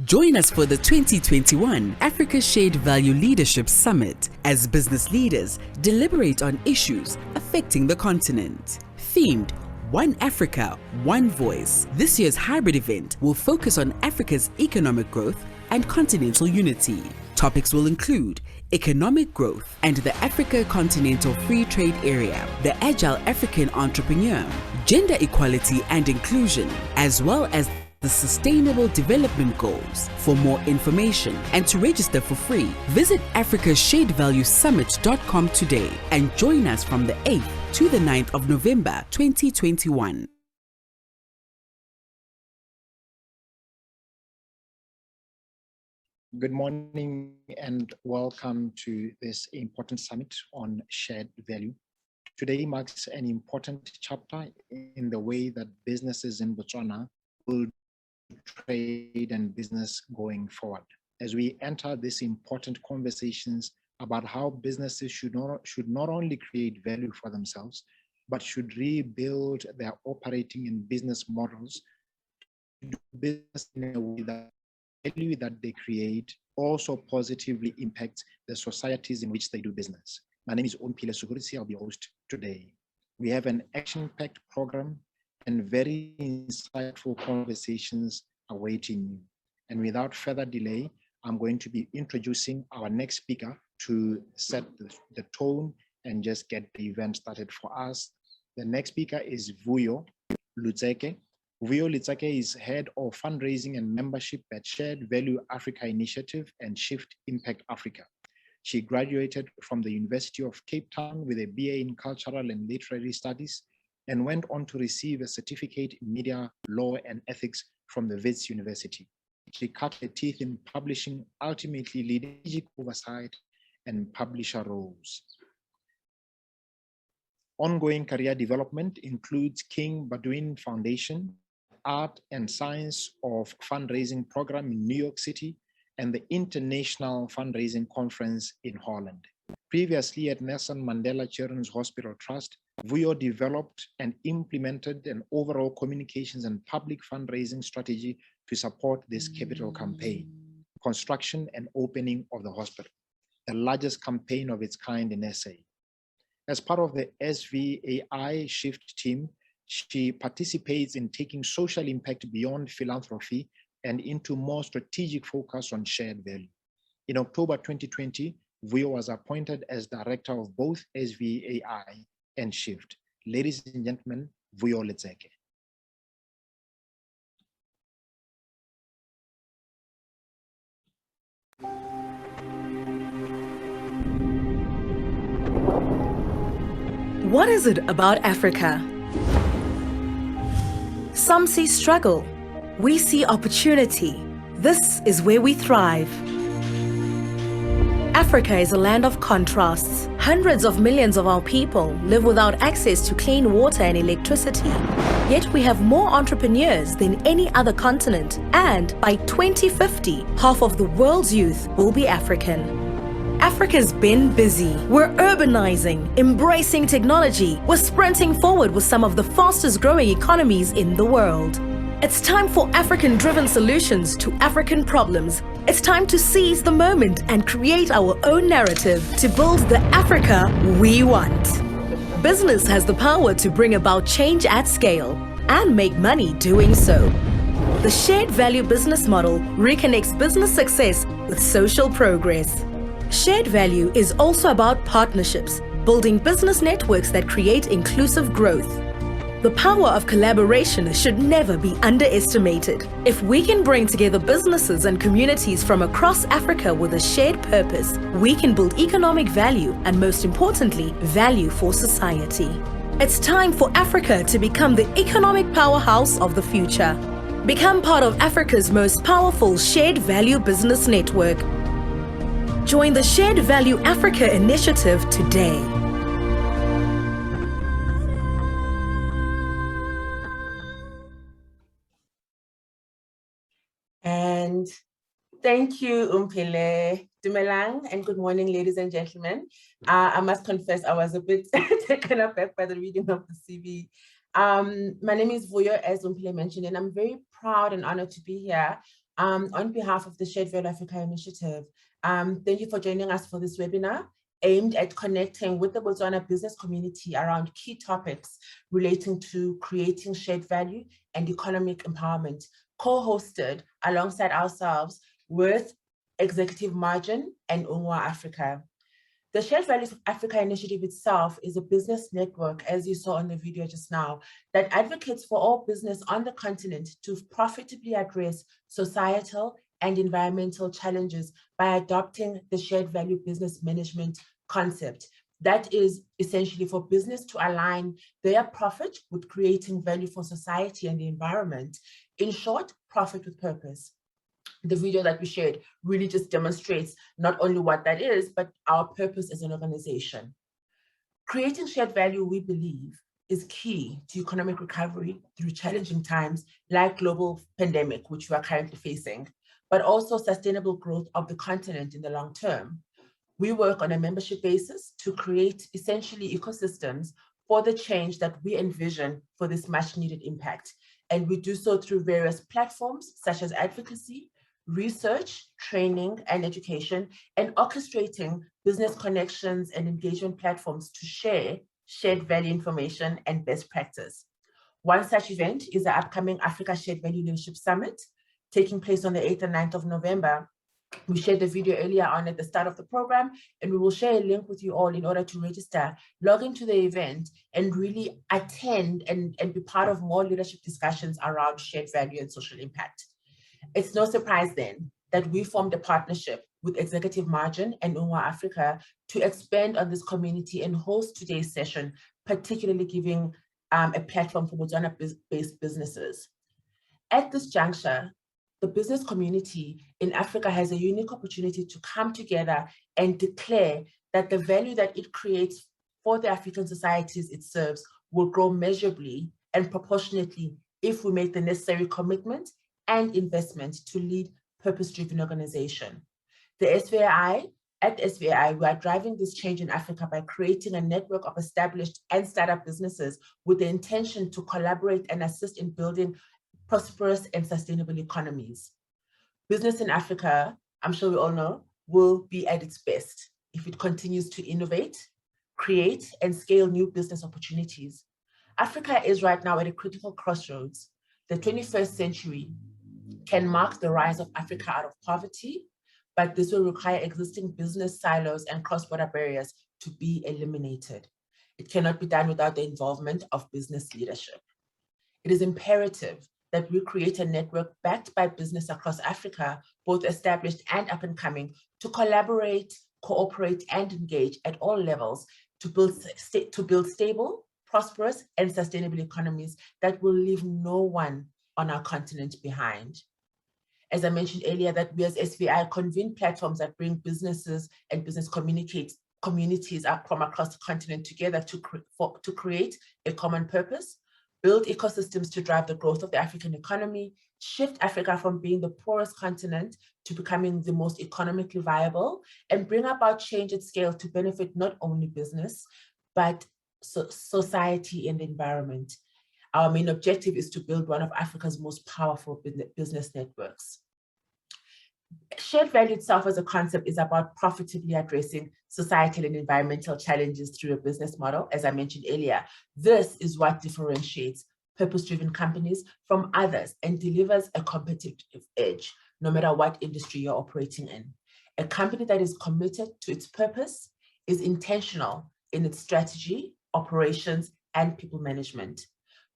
Join us for the 2021 Africa Shared Value Leadership Summit as business leaders deliberate on issues affecting the continent. Themed One Africa, One Voice. This year's hybrid event will focus on Africa's economic growth and continental unity. Topics will include economic growth and the Africa Continental Free Trade Area, the agile African entrepreneur, gender equality and inclusion, as well as the Sustainable Development Goals. For more information and to register for free, visit africasharedvaluesummit.com today and join us from the 8th to the 9th of November 2021. Good morning and welcome to this important summit on shared value. Today marks an important chapter in the way that businesses in Botswana will trade and business going forward. As we enter these important conversations about how businesses should not only create value for themselves, but should rebuild their operating and business models to do business in a way that value that they create also positively impacts the societies in which they do business. My name is Onpile Sugurisi. I'll be your host today. We have an action-packed program and very insightful conversations awaiting you. And without further delay, I'm going to be introducing our next speaker to set the tone and just get the event started for us. The next speaker is Vuyo Lutseke. Vuyo Lutseke is head of fundraising and membership at Shared Value Africa Initiative and Shift Impact Africa. She graduated from the University of Cape Town with a BA in Cultural and Literary Studies and went on to receive a certificate in media law and ethics from the Wits University. She cut her teeth in publishing, ultimately leading strategic oversight and publisher roles. Ongoing career development includes King Badwin Foundation, Art and Science of Fundraising Program in New York City, and the International Fundraising Conference in Holland. Previously at Nelson Mandela Children's Hospital Trust, Vuyo developed and implemented an overall communications and public fundraising strategy to support this capital campaign, construction and opening of the hospital, the largest campaign of its kind in SA. As part of the SVAI Shift team, she participates in taking social impact beyond philanthropy and into more strategic focus on shared value. In October 2020, Vuyo was appointed as director of both SVAI and Shift. Ladies and gentlemen, Vuyo Lutseke. What is it about Africa? Some see struggle. We see opportunity. This is where we thrive. Africa is a land of contrasts. Hundreds of millions of our people live without access to clean water and electricity. Yet we have more entrepreneurs than any other continent, and by 2050, half of the world's youth will be African. Africa's been busy. We're urbanizing, embracing technology. We're sprinting forward with some of the fastest growing economies in the world. It's time for African-driven solutions to African problems. It's time to seize the moment and create our own narrative to build the Africa we want. Business has the power to bring about change at scale and make money doing so. The shared value business model reconnects business success with social progress. Shared value is also about partnerships, building business networks that create inclusive growth. The power of collaboration should never be underestimated. If we can bring together businesses and communities from across Africa with a shared purpose, we can build economic value and, most importantly, value for society. It's time for Africa to become the economic powerhouse of the future. Become part of Africa's most powerful shared value business network. Join the Shared Value Africa initiative today. And thank you, Umpile Dumelang, and good morning, ladies and gentlemen. I must confess, I was a bit taken aback by the reading of the CV. My name is Vuyo, as Umpile mentioned, and I'm very proud and honored to be here on behalf of the Shared Value Africa initiative. Thank you for joining us for this webinar aimed at connecting with the Botswana business community around key topics relating to creating shared value and economic empowerment, co-hosted alongside ourselves with Executive Margin and UNGWA Africa. The Shared Value Africa initiative itself is a business network, as you saw on the video just now, that advocates for all business on the continent to profitably address societal and environmental challenges by adopting the shared value business management concept. That is essentially for business to align their profit with creating value for society and the environment. In short, profit with purpose. The video that we shared really just demonstrates not only what that is, but our purpose as an organization. Creating shared value, we believe, is key to economic recovery through challenging times like global pandemic, which we are currently facing, but also sustainable growth of the continent in the long term. We work on a membership basis to create essentially ecosystems for the change that we envision for this much needed impact. And we do so through various platforms such as advocacy, research, training, and education, and orchestrating business connections and engagement platforms to share shared value information and best practice. One such event is the upcoming Africa Shared Value Leadership Summit, taking place on the 8th and 9th of November. We shared the video earlier on at the start of the program, and we will share a link with you all in order to register, log into the event, and really attend and be part of more leadership discussions around shared value and social impact. It's no surprise then that we formed a partnership with Executive Margin and UNGWA Africa to expand on this community and host today's session, particularly giving a platform for Botswana-based businesses. At this juncture, the business community in Africa has a unique opportunity to come together and declare that the value that it creates for the African societies it serves will grow measurably and proportionately if we make the necessary commitment and investment to lead purpose-driven organization. At SVAI, we are driving this change in Africa by creating a network of established and startup businesses with the intention to collaborate and assist in building prosperous and sustainable economies. Business in Africa, I'm sure we all know, will be at its best if it continues to innovate, create, and scale new business opportunities. Africa is right now at a critical crossroads. The 21st century can mark the rise of Africa out of poverty, but this will require existing business silos and cross-border barriers to be eliminated. It cannot be done without the involvement of business leadership. It is imperative that we create a network backed by business across Africa, both established and up and coming, to collaborate, cooperate, and engage at all levels to build stable, prosperous, and sustainable economies that will leave no one on our continent behind. As I mentioned earlier, that we as SVI convene platforms that bring businesses and business communities up from across the continent together to create a common purpose, build ecosystems to drive the growth of the African economy, shift Africa from being the poorest continent to becoming the most economically viable, and bring about change at scale to benefit not only business, but society and the environment. Our main objective is to build one of Africa's most powerful business networks. Shared value itself as a concept is about profitably addressing societal and environmental challenges through a business model, as I mentioned earlier. This is what differentiates purpose-driven companies from others and delivers a competitive edge, no matter what industry you're operating in. A company that is committed to its purpose is intentional in its strategy, operations, and people management.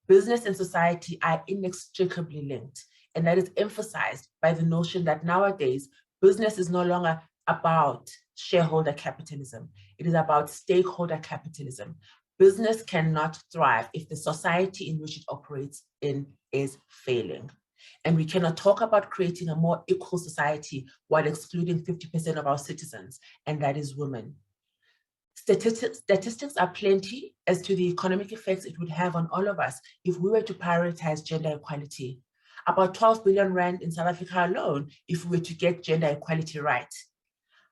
Business and society are inextricably linked, and that is emphasized by the notion that nowadays, business is no longer about shareholder capitalism. It is about stakeholder capitalism. Business cannot thrive if the society in which it operates in is failing. And we cannot talk about creating a more equal society while excluding 50% of our citizens, and that is women. Statistics are plenty as to the economic effects it would have on all of us if we were to prioritize gender equality. About 12 billion rand in South Africa alone if we were to get gender equality right.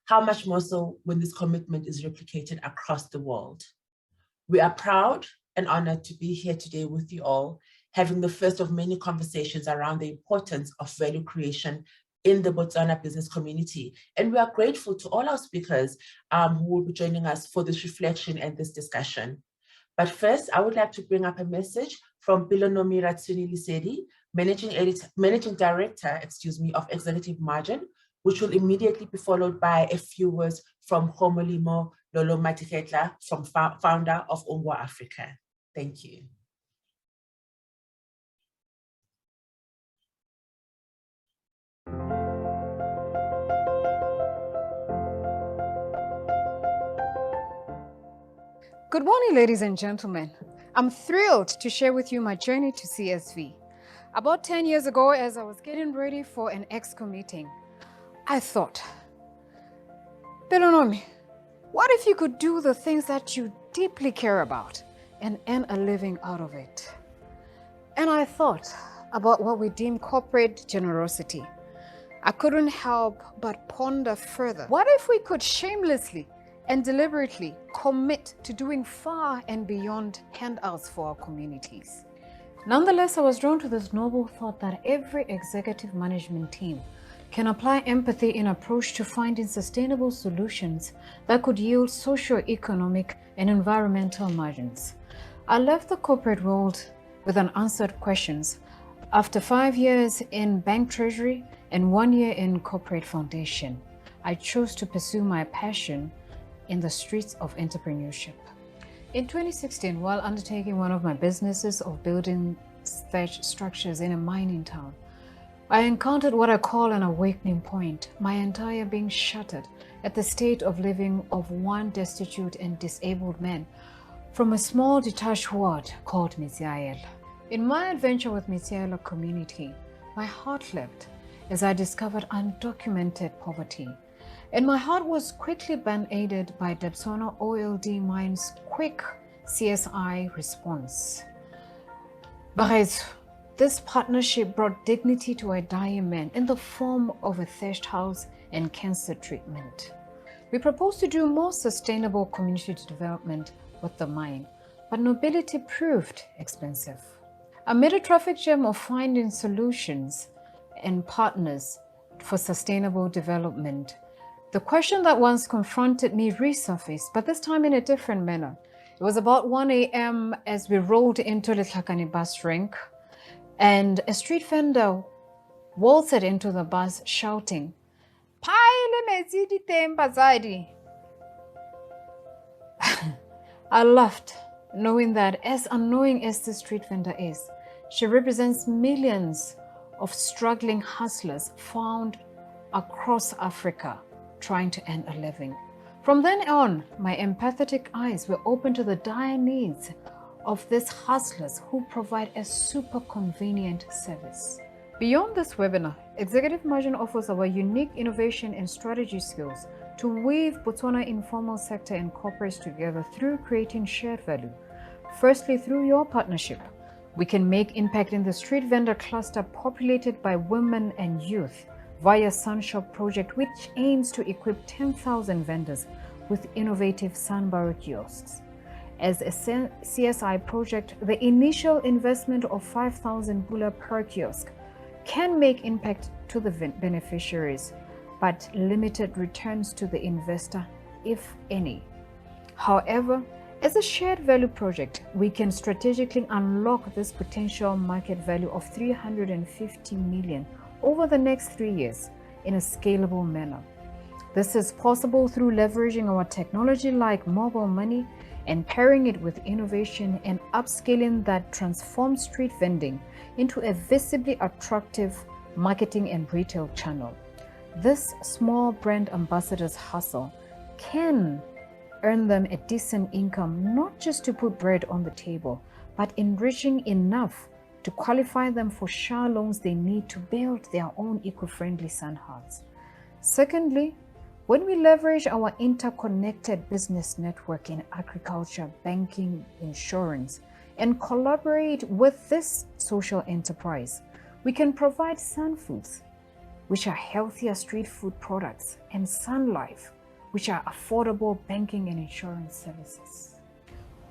How much more so when this commitment is replicated across the world? We are proud and honored to be here today with you all, having the first of many conversations around the importance of value creation in the Botswana business community. And we are grateful to all our speakers who will be joining us for this reflection and this discussion. But first, I would like to bring up a message from Bilonomi Ratsuni-Lisedi, Managing Director, of Executive Margin, which will immediately be followed by a few words from Homolimo Lolo Matiketla, founder of UNGWA Africa. Thank you. Good morning, ladies and gentlemen. I'm thrilled to share with you my journey to CSV. About 10 years ago, as I was getting ready for an EXCO meeting, I thought, Belonomi, what if you could do the things that you deeply care about and earn a living out of it? And I thought about what we deem corporate generosity. I couldn't help but ponder further. What if we could shamelessly and deliberately commit to doing far and beyond handouts for our communities? Nonetheless, I was drawn to this noble thought that every executive management team can apply empathy in approach to finding sustainable solutions that could yield socio-economic and environmental margins. I left the corporate world with unanswered questions. After 5 years in bank treasury and 1 year in corporate foundation, I chose to pursue my passion in the streets of entrepreneurship. In 2016, while undertaking one of my businesses of building thatch structures in a mining town, I encountered what I call an awakening point, my entire being shattered at the state of living of one destitute and disabled man from a small detached ward called Mitsiaela. In my adventure with Mitsiaela community, my heart leapt as I discovered undocumented poverty. And my heart was quickly band-aided by Botswana OLD Mine's quick CSI response. But this partnership brought dignity to a dying man in the form of a thatched house and cancer treatment. We proposed to do more sustainable community development with the mine, but nobility proved expensive. Amid a traffic jam of finding solutions and partners for sustainable development, the question that once confronted me resurfaced, but this time in a different manner. It was about 1 a.m. as we rolled into the Tlhakane bus rank, and a street vendor waltzed into the bus shouting, I laughed, knowing that as unknowing as the street vendor is, she represents millions of struggling hustlers found across Africa trying to earn a living. From then on, my empathetic eyes were open to the dire needs of these hustlers who provide a super convenient service. Beyond this webinar, Executive Margin offers our unique innovation and strategy skills to weave Botswana informal sector and corporates together through creating shared value. Firstly, through your partnership, we can make impact in the street vendor cluster populated by women and youth via Sunshop project, which aims to equip 10,000 vendors with innovative Sunbarrow kiosks. As a CSI project, the initial investment of 5,000 Bula per kiosk can make impact to the beneficiaries, but limited returns to the investor, if any. However, as a shared value project, we can strategically unlock this potential market value of 350 million over the next 3 years in a scalable manner. This is possible through leveraging our technology like mobile money and pairing it with innovation and upscaling that transforms street vending into a visibly attractive marketing and retail channel. This small brand ambassador's hustle can earn them a decent income, not just to put bread on the table, but enriching enough to qualify them for SHA loans they need to build their own eco-friendly sandhuts. Secondly, when we leverage our interconnected business network in agriculture, banking, insurance, and collaborate with this social enterprise, we can provide Sun Foods, which are healthier street food products, and Sun Life, which are affordable banking and insurance services.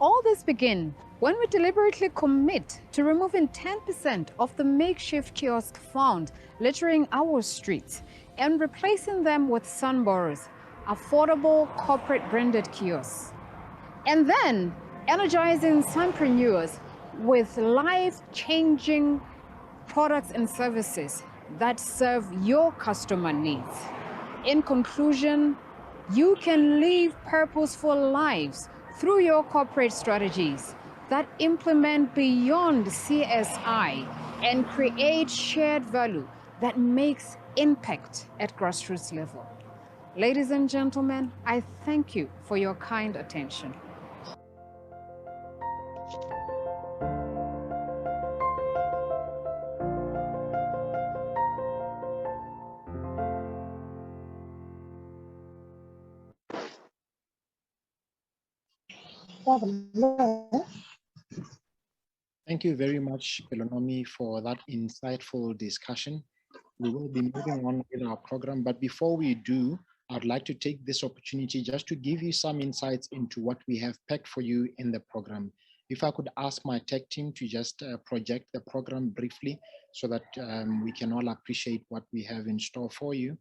All this begins when we deliberately commit to removing 10% of the makeshift kiosks found littering our streets and replacing them with Sunborrows, affordable corporate branded kiosks. And then energizing Sunpreneurs with life-changing products and services that serve your customer needs. In conclusion, you can live purposeful lives through your corporate strategies that implement beyond CSI and create shared value that makes impact at grassroots level. Ladies and gentlemen, I thank you for your kind attention. Thank you very much, Pelonomi, for that insightful discussion. We will be moving on with our program, but before we do, I'd like to take this opportunity just to give you some insights into what we have packed for you in the program. If I could ask my tech team to just project the program briefly so that we can all appreciate what we have in store for you.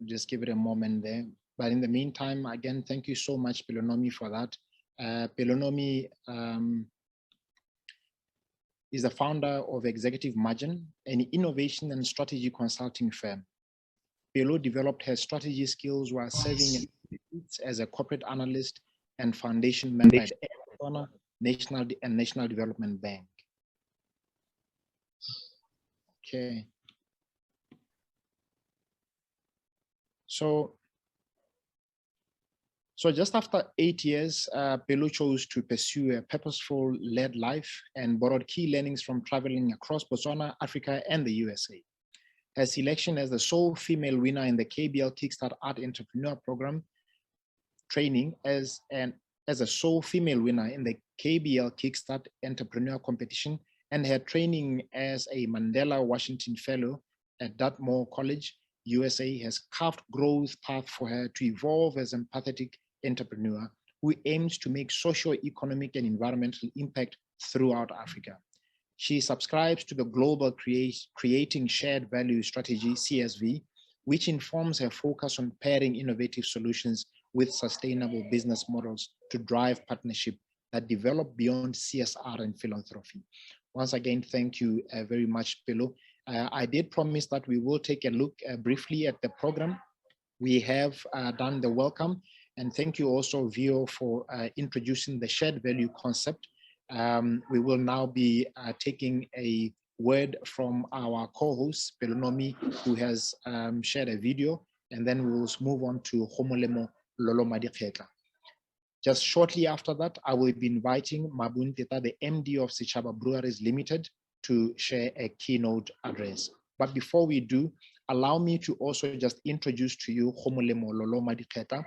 Just give it a moment there. But in the meantime, again, thank you so much, Pelonomi, for that. Pelonomi is the founder of Executive Margin, an innovation and strategy consulting firm. Pelo developed her strategy skills while serving as a corporate analyst and foundation member at Botswana National Development Bank. Okay. So just after 8 years, Pelo chose to pursue a purposeful led life and borrowed key learnings from traveling across Botswana, Africa, and the USA. Her selection as the sole female winner in the KBL Kickstart Art Entrepreneur Program training as a sole female winner in the KBL Kickstart Entrepreneur Competition, and her training as a Mandela Washington Fellow at Dartmouth College, USA, has carved growth path for her to evolve as an empathetic entrepreneur who aims to make socio-economic and environmental impact throughout Africa. She subscribes to the Global Creating Shared Value Strategy, CSV, which informs her focus on pairing innovative solutions with sustainable business models to drive partnership that develop beyond CSR and philanthropy. Once again, thank you very much, Pelo. I did promise that we will take a look briefly at the program. We have done the welcome, and thank you also, Vio, for introducing the shared value concept. We will now be taking a word from our co-host, Pelonomi, who has shared a video, and then we will move on to Homolemo Lolo Madikhetla. Just shortly after that, I will be inviting Mabun Teta, the MD of Sichaba Breweries Limited, to share a keynote address. But before we do, allow me to also just introduce to you Homolemo Lolo Madikhetla.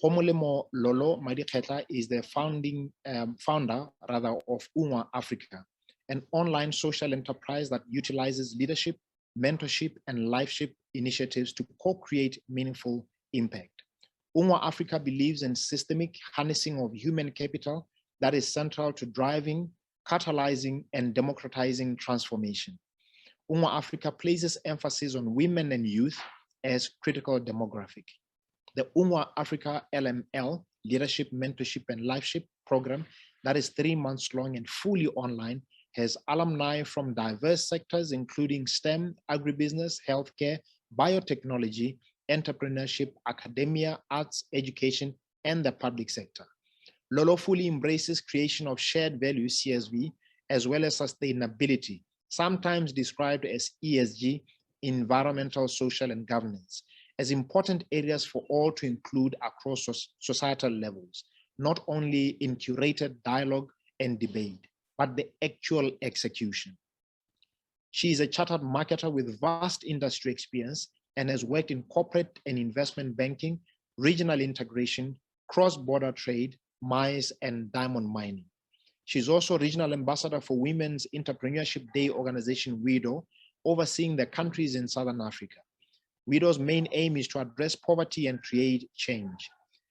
Homolemo Lolo Madikhetla is the founder of UNGWA Africa, an online social enterprise that utilizes leadership, mentorship, and lifeship initiatives to co-create meaningful impact. UNGWA Africa believes in systemic harnessing of human capital that is central to driving, catalyzing, and democratizing transformation. UNGWA Africa places emphasis on women and youth as critical demographic. The UNGWA Africa LML, Leadership, Mentorship, and Lifeship program, that is 3 months long and fully online, has alumni from diverse sectors, including STEM, agribusiness, healthcare, biotechnology, entrepreneurship, academia, arts, education, and the public sector. Lolo fully embraces creation of shared value, CSV, as well as sustainability, sometimes described as ESG, environmental, social, and governance as important areas for all to include across societal levels, not only in curated dialogue and debate, but the actual execution. She is a chartered marketer with vast industry experience and has worked in corporate and investment banking, regional integration, cross-border trade, mines, and diamond mining. She's also regional ambassador for Women's Entrepreneurship Day organization, WIDO, overseeing the countries in Southern Africa. WIDO's main aim is to address poverty and create change.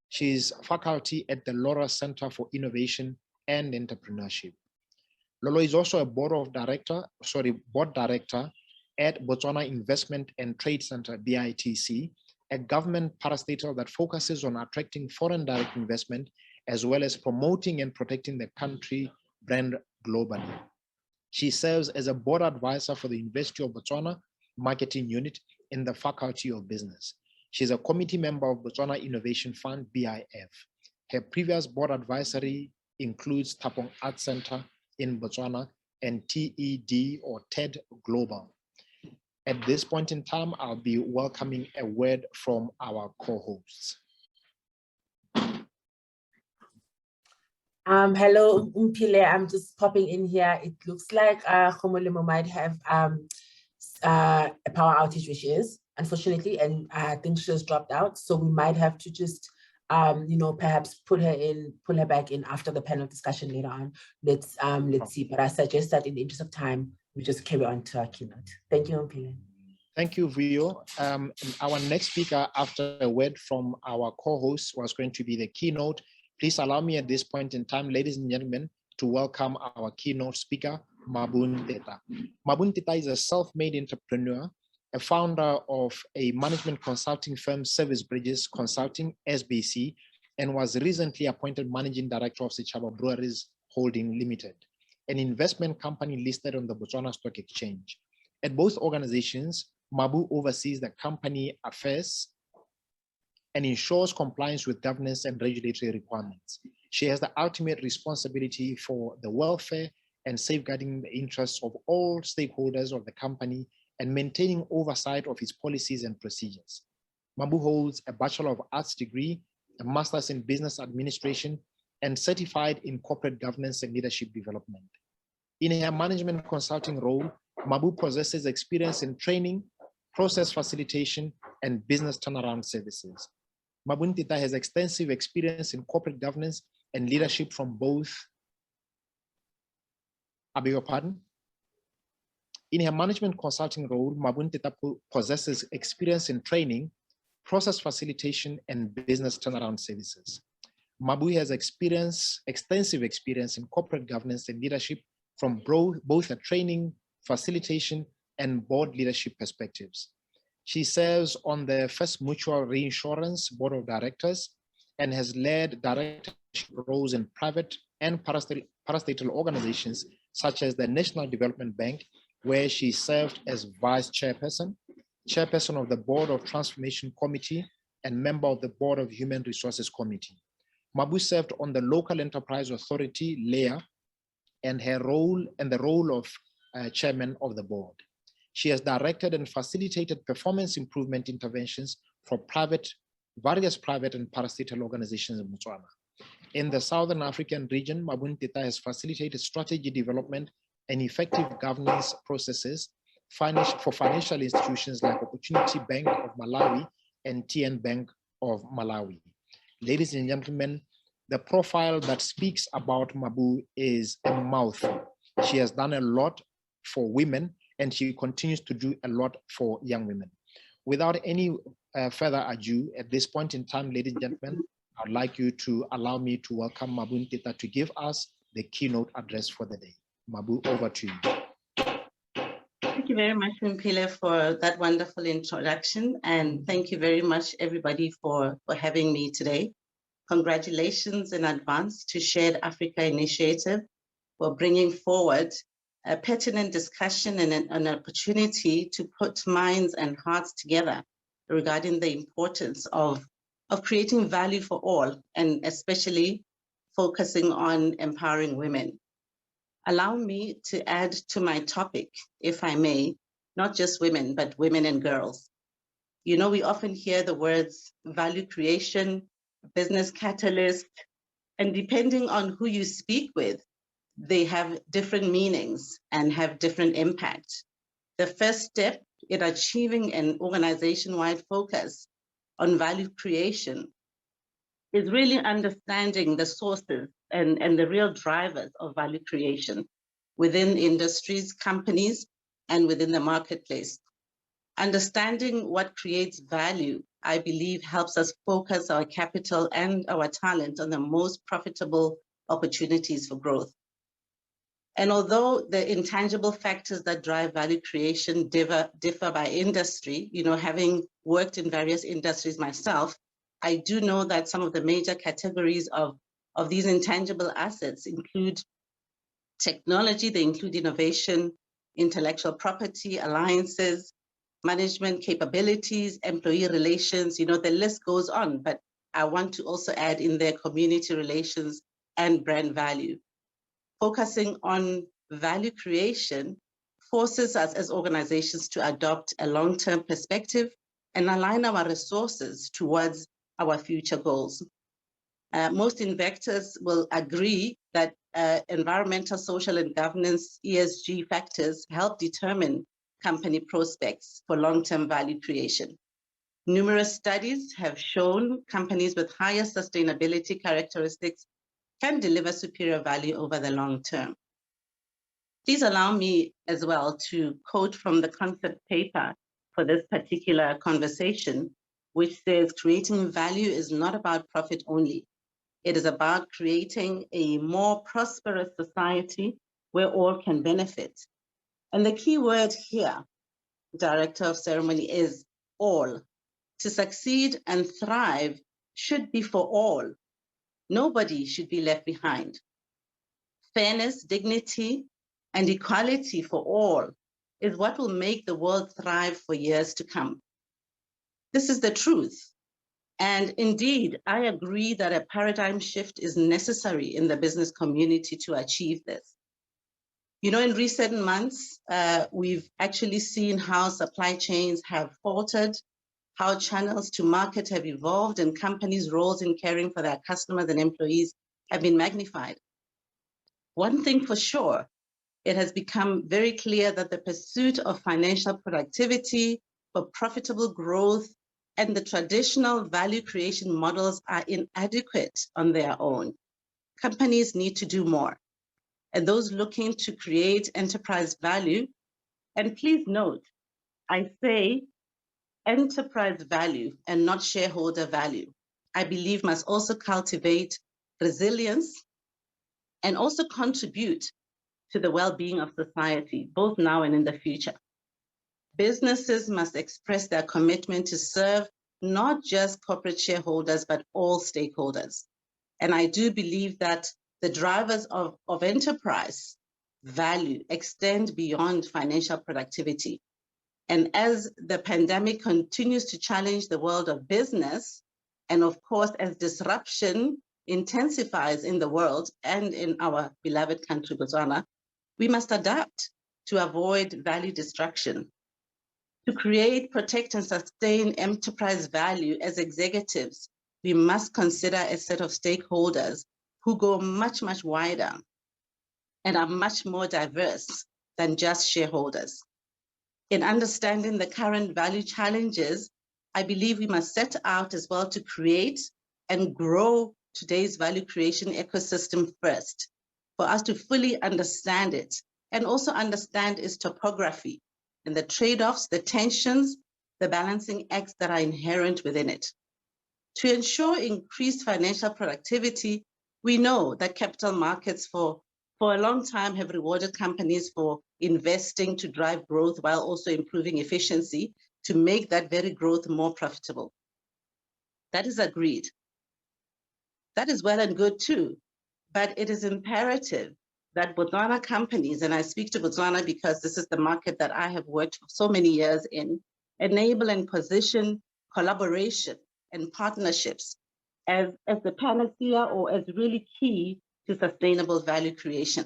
She is faculty at the Laura Center for Innovation and Entrepreneurship. Lolo is also a board director at Botswana Investment and Trade Center, BITC, a government parastatal that focuses on attracting foreign direct investment, as well as promoting and protecting the country brand globally. She serves as a board advisor for the University of Botswana Marketing Unit in the Faculty of Business. She's a committee member of Botswana Innovation Fund, BIF. Her previous board advisory includes Tapong Art Center in Botswana and TED or TED Global. At this point in time, I'll be welcoming a word from our co-hosts. Hello, Mpile. I'm just popping in here. It looks like Khomolemo might have a power outage, which is unfortunately, and I think she has dropped out. So we might have to just, perhaps pull her back in after the panel discussion later on. Let's see. But I suggest that in the interest of time, we just carry on to our keynote. Thank you, Mpile. Thank you, Vio. Our next speaker, after a word from our co-host, was going to be the keynote. Please allow me at this point in time, ladies and gentlemen, to welcome our keynote speaker, Mabun Teta. Mabun Teta is a self-made entrepreneur, a founder of a management consulting firm, Service Bridges Consulting, SBC, and was recently appointed Managing Director of Sechaba Breweries Holding Limited, an investment company listed on the Botswana Stock Exchange. At both organizations, Mabu oversees the company affairs and ensures compliance with governance and regulatory requirements. She has the ultimate responsibility for the welfare and safeguarding the interests of all stakeholders of the company and maintaining oversight of its policies and procedures. Mabu holds a Bachelor of Arts degree, a Master's in Business Administration, and certified in Corporate Governance and Leadership Development. In her management consulting role, Mabu possesses experience in training, process facilitation, and business turnaround services. Mabun Teta has extensive experience in corporate governance and leadership from both, I beg your pardon? In her management consulting role, Mabun Teta possesses experience in training, process facilitation, and business turnaround services. Mabu has extensive experience in corporate governance and leadership from both a training, facilitation, and board leadership perspectives. She serves on the First Mutual Reinsurance Board of Directors and has led directorship roles in private and parastatal organizations such as the National Development Bank, where she served as vice chairperson, chairperson of the Board of Transformation Committee, and member of the Board of Human Resources Committee. Mabu served on the Local Enterprise Authority, LEA, and the role of chairman of the board. She has directed and facilitated performance improvement interventions for various private and parastatal organizations in Botswana. In the Southern African region, Mabun Teta has facilitated strategy development and effective governance processes for financial institutions like Opportunity Bank of Malawi and TN Bank of Malawi. Ladies and gentlemen, the profile that speaks about Mabu is a mouthful. She has done a lot for women, and she continues to do a lot for young women. Without any further ado, at this point in time, ladies and gentlemen, I'd like you to allow me to welcome Mabun Teta to give us the keynote address for the day. Mabu, over to you. Thank you very much, Mpile, for that wonderful introduction. And thank you very much, everybody, for having me today. Congratulations in advance to Shared Africa Initiative for bringing forward a pertinent discussion and an opportunity to put minds and hearts together regarding the importance of creating value for all, and especially focusing on empowering women. Allow me to add to my topic, if I may, not just women, but women and girls. You know, we often hear the words value creation, business catalyst, and depending on who you speak with, they have different meanings and have different impact. The first step in achieving an organization-wide focus on value creation is really understanding the sources and the real drivers of value creation within industries, companies, and within the marketplace. Understanding what creates value, I believe, helps us focus our capital and our talent on the most profitable opportunities for growth. And although the intangible factors that drive value creation differ by industry, you know, having worked in various industries myself, I do know that some of the major categories of these intangible assets include technology, they include innovation, intellectual property, alliances, management capabilities, employee relations, you know, the list goes on, but I want to also add in there community relations and brand value. Focusing on value creation forces us as organizations to adopt a long-term perspective and align our resources towards our future goals. Most investors will agree that environmental, social, and governance ESG factors help determine company prospects for long-term value creation. Numerous studies have shown companies with higher sustainability characteristics can deliver superior value over the long term. Please allow me as well to quote from the concept paper for this particular conversation, which says creating value is not about profit only. It is about creating a more prosperous society where all can benefit. And the key word here, Director of Ceremony, is all. To succeed and thrive should be for all. Nobody should be left behind. Fairness, dignity, and equality for all is what will make the world thrive for years to come. This is the truth. And indeed, I agree that a paradigm shift is necessary in the business community to achieve this. You know, in recent months, we've actually seen how supply chains have faltered, how channels to market have evolved, and companies' roles in caring for their customers and employees have been magnified. One thing for sure, it has become very clear that the pursuit of financial productivity for profitable growth and the traditional value creation models are inadequate on their own. Companies need to do more. And those looking to create enterprise value, and please note, I say enterprise value and not shareholder value, I believe must also cultivate resilience and also contribute to the well-being of society, both now and in the future. Businesses must express their commitment to serve not just corporate shareholders, but all stakeholders. And I do believe that the drivers of enterprise value extend beyond financial productivity. And as the pandemic continues to challenge the world of business, and of course, as disruption intensifies in the world and in our beloved country, Botswana, we must adapt to avoid value destruction. To create, protect, and sustain enterprise value as executives, we must consider a set of stakeholders who go much, much wider and are much more diverse than just shareholders. In understanding the current value challenges, I believe we must set out as well to create and grow today's value creation ecosystem first, for us to fully understand it and also understand its topography and the trade-offs, the tensions, the balancing acts that are inherent within it. To ensure increased financial productivity, we know that capital markets for a long time have rewarded companies for investing to drive growth while also improving efficiency to make that very growth more profitable. That is agreed. That is well and good too, but it is imperative that Botswana companies, and I speak to Botswana because this is the market that I have worked for so many years in, enable and position collaboration and partnerships as the panacea or as really key to sustainable value creation.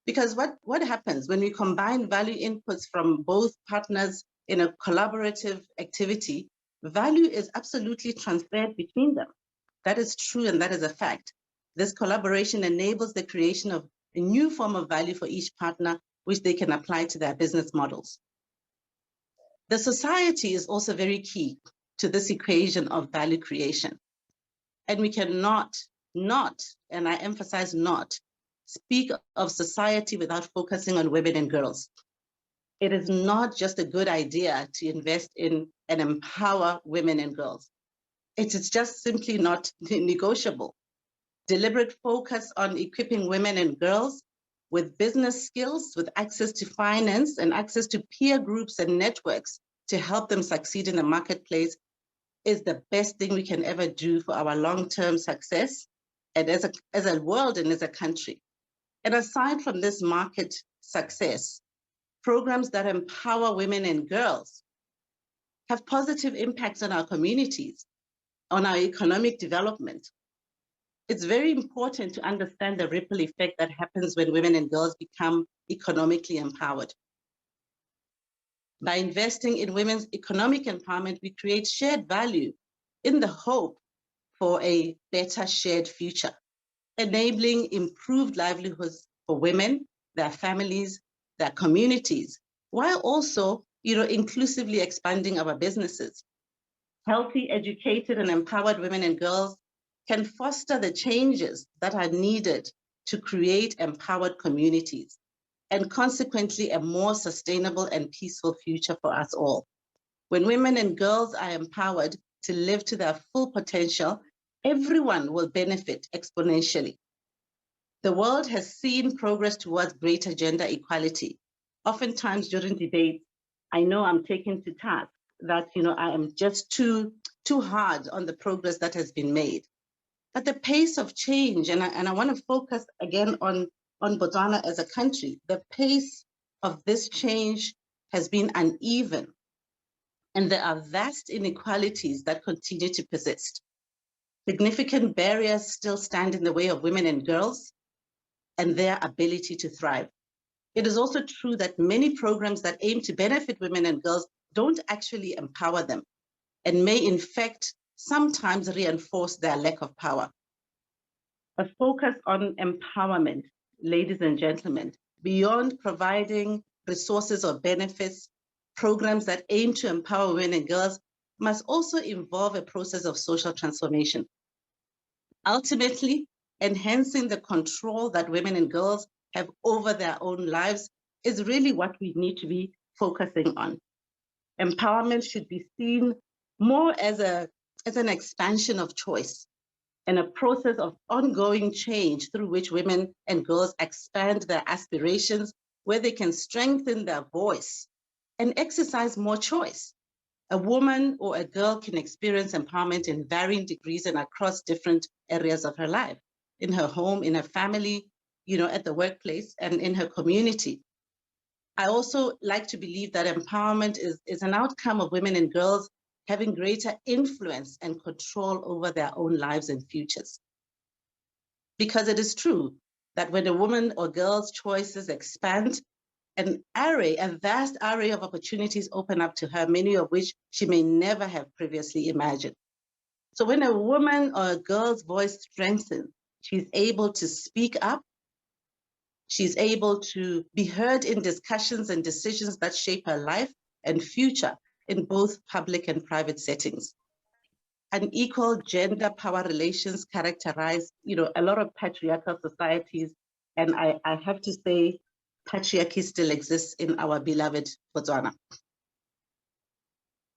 Because what happens when we combine value inputs from both partners in a collaborative activity, value is absolutely transferred between them. That is true, and that is a fact. This collaboration enables the creation of a new form of value for each partner, which they can apply to their business models. The society is also very key to this equation of value creation. And we cannot, and I emphasize not, speak of society without focusing on women and girls. It is not just a good idea to invest in and empower women and girls. It is just simply not negotiable. Deliberate focus on equipping women and girls with business skills, with access to finance and access to peer groups and networks to help them succeed in the marketplace is the best thing we can ever do for our long-term success and as a world and as a country. And aside from this market success, programs that empower women and girls have positive impacts on our communities, on our economic development. It's very important to understand the ripple effect that happens when women and girls become economically empowered. By investing in women's economic empowerment, we create shared value in the hope for a better shared future, enabling improved livelihoods for women, their families, their communities, while also, inclusively expanding our businesses. Healthy, educated, and empowered women and girls can foster the changes that are needed to create empowered communities and consequently a more sustainable and peaceful future for us all. When women and girls are empowered to live to their full potential, everyone will benefit exponentially. The world has seen progress towards greater gender equality. Oftentimes during debates, I know I'm taken to task that I am just too hard on the progress that has been made. But the pace of change, and I want to focus again on Botswana as a country, the pace of this change has been uneven. And there are vast inequalities that continue to persist. Significant barriers still stand in the way of women and girls and their ability to thrive. It is also true that many programs that aim to benefit women and girls don't actually empower them and may in fact sometimes reinforce their lack of power. A focus on empowerment, ladies and gentlemen, beyond providing resources or benefits, programs that aim to empower women and girls must also involve a process of social transformation. Ultimately, enhancing the control that women and girls have over their own lives is really what we need to be focusing on. Empowerment should be seen more as an expansion of choice and a process of ongoing change through which women and girls expand their aspirations, where they can strengthen their voice and exercise more choice. A woman or a girl can experience empowerment in varying degrees and across different areas of her life, in her home, in her family, at the workplace, and in her community. I also like to believe that empowerment is an outcome of women and girls having greater influence and control over their own lives and futures. Because it is true that when a woman or girl's choices expand, a vast array of opportunities open up to her, many of which she may never have previously imagined. So when a woman or a girl's voice strengthens, she's able to speak up, she's able to be heard in discussions and decisions that shape her life and future in both public and private settings. Unequal gender power relations characterize, a lot of patriarchal societies, and I have to say, patriarchy still exists in our beloved Botswana.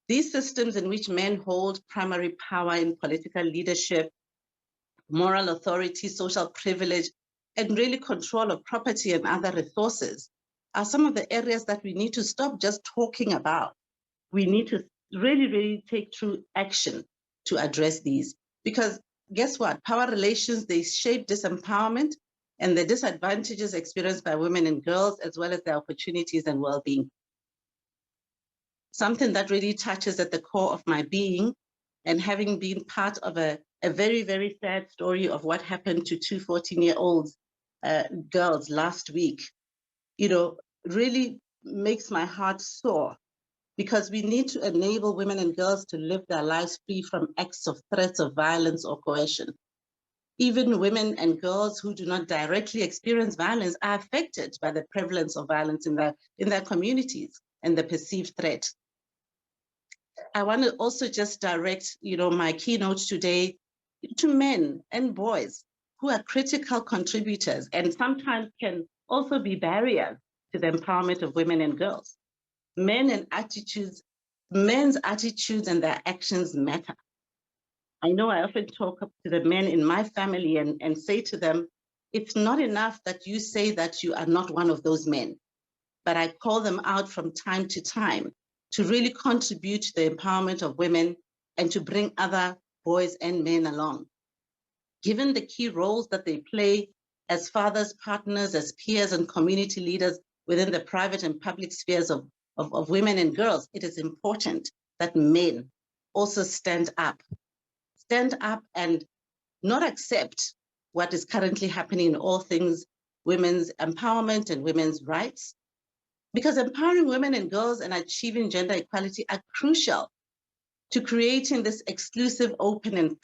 These systems in which men hold primary power in political leadership, moral authority, social privilege, and really control of property and other resources are some of the areas that we need to stop just talking about. We need to really, really take true action to address these. Because guess what? Power relations, they shape disempowerment and the disadvantages experienced by women and girls, as well as their opportunities and well-being. Something that really touches at the core of my being, and having been part of a very, very sad story of what happened to two 14-year-olds girls last week, really makes my heart sore, because we need to enable women and girls to live their lives free from acts of threats of violence or coercion. Even women and girls who do not directly experience violence are affected by the prevalence of violence in their communities and the perceived threat. I want to also just direct, my keynote today to men and boys who are critical contributors and sometimes can also be barriers to the empowerment of women and girls. Men's attitudes and their actions matter. I know I often talk to the men in my family and say to them, it's not enough that you say that you are not one of those men, but I call them out from time to time to really contribute to the empowerment of women and to bring other boys and men along. Given the key roles that they play as fathers, partners, as peers and community leaders within the private and public spheres of women and girls, it is important that men also stand up and not accept what is currently happening in all things women's empowerment and women's rights, because empowering women and girls and achieving gender equality are crucial to creating this exclusive, open, and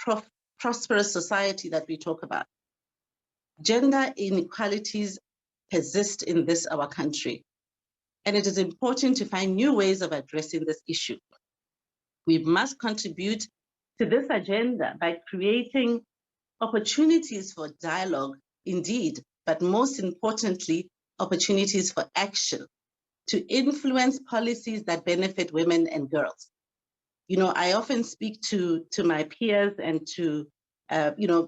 prosperous society that we talk about. Gender inequalities persist in our country, and it is important to find new ways of addressing this issue. We must contribute to this agenda by creating opportunities for dialogue, indeed, but most importantly, opportunities for action to influence policies that benefit women and girls. I often speak to my peers and to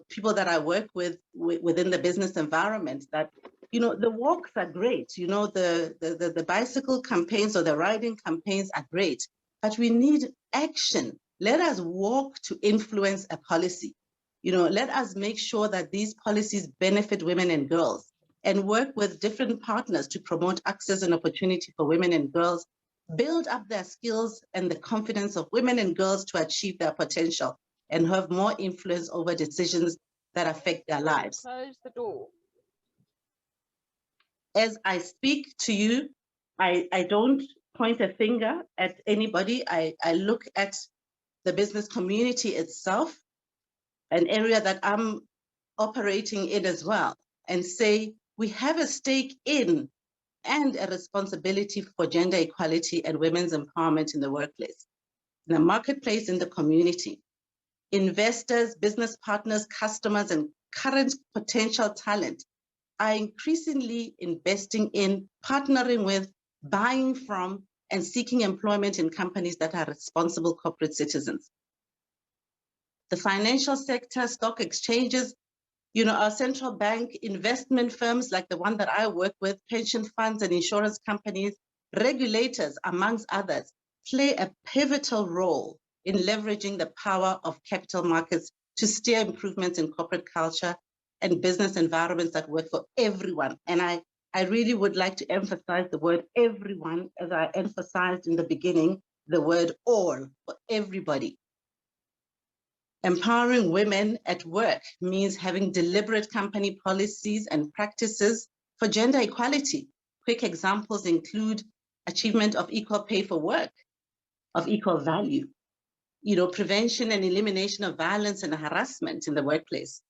people that I work with within the business environment that the walks are great, the bicycle campaigns or the riding campaigns are great, but we need action. Let us walk to influence a policy. Let us make sure that these policies benefit women and girls, and work with different partners to promote access and opportunity for women and girls, build up their skills and the confidence of women and girls to achieve their potential and have more influence over decisions that affect their lives. Close the door. As I speak to you, I don't point a finger at anybody. I look at the business community itself, an area that I'm operating in as well, and say we have a stake in and a responsibility for gender equality and women's empowerment in the workplace, in the marketplace, in the community. Investors, business partners, customers, and current potential talent are increasingly investing in, partnering with, buying from, and seeking employment in companies that are responsible corporate citizens. The financial sector, stock exchanges, our central bank, investment firms like the one that I work with, pension funds and insurance companies, regulators, amongst others, play a pivotal role in leveraging the power of capital markets to steer improvements in corporate culture and business environments that work for everyone. And I really would like to emphasize the word everyone, as I emphasized in the beginning, the word all, for everybody. Empowering women at work means having deliberate company policies and practices for gender equality. Quick examples include achievement of equal pay for work, of equal value, prevention and elimination of violence and harassment in the workplace,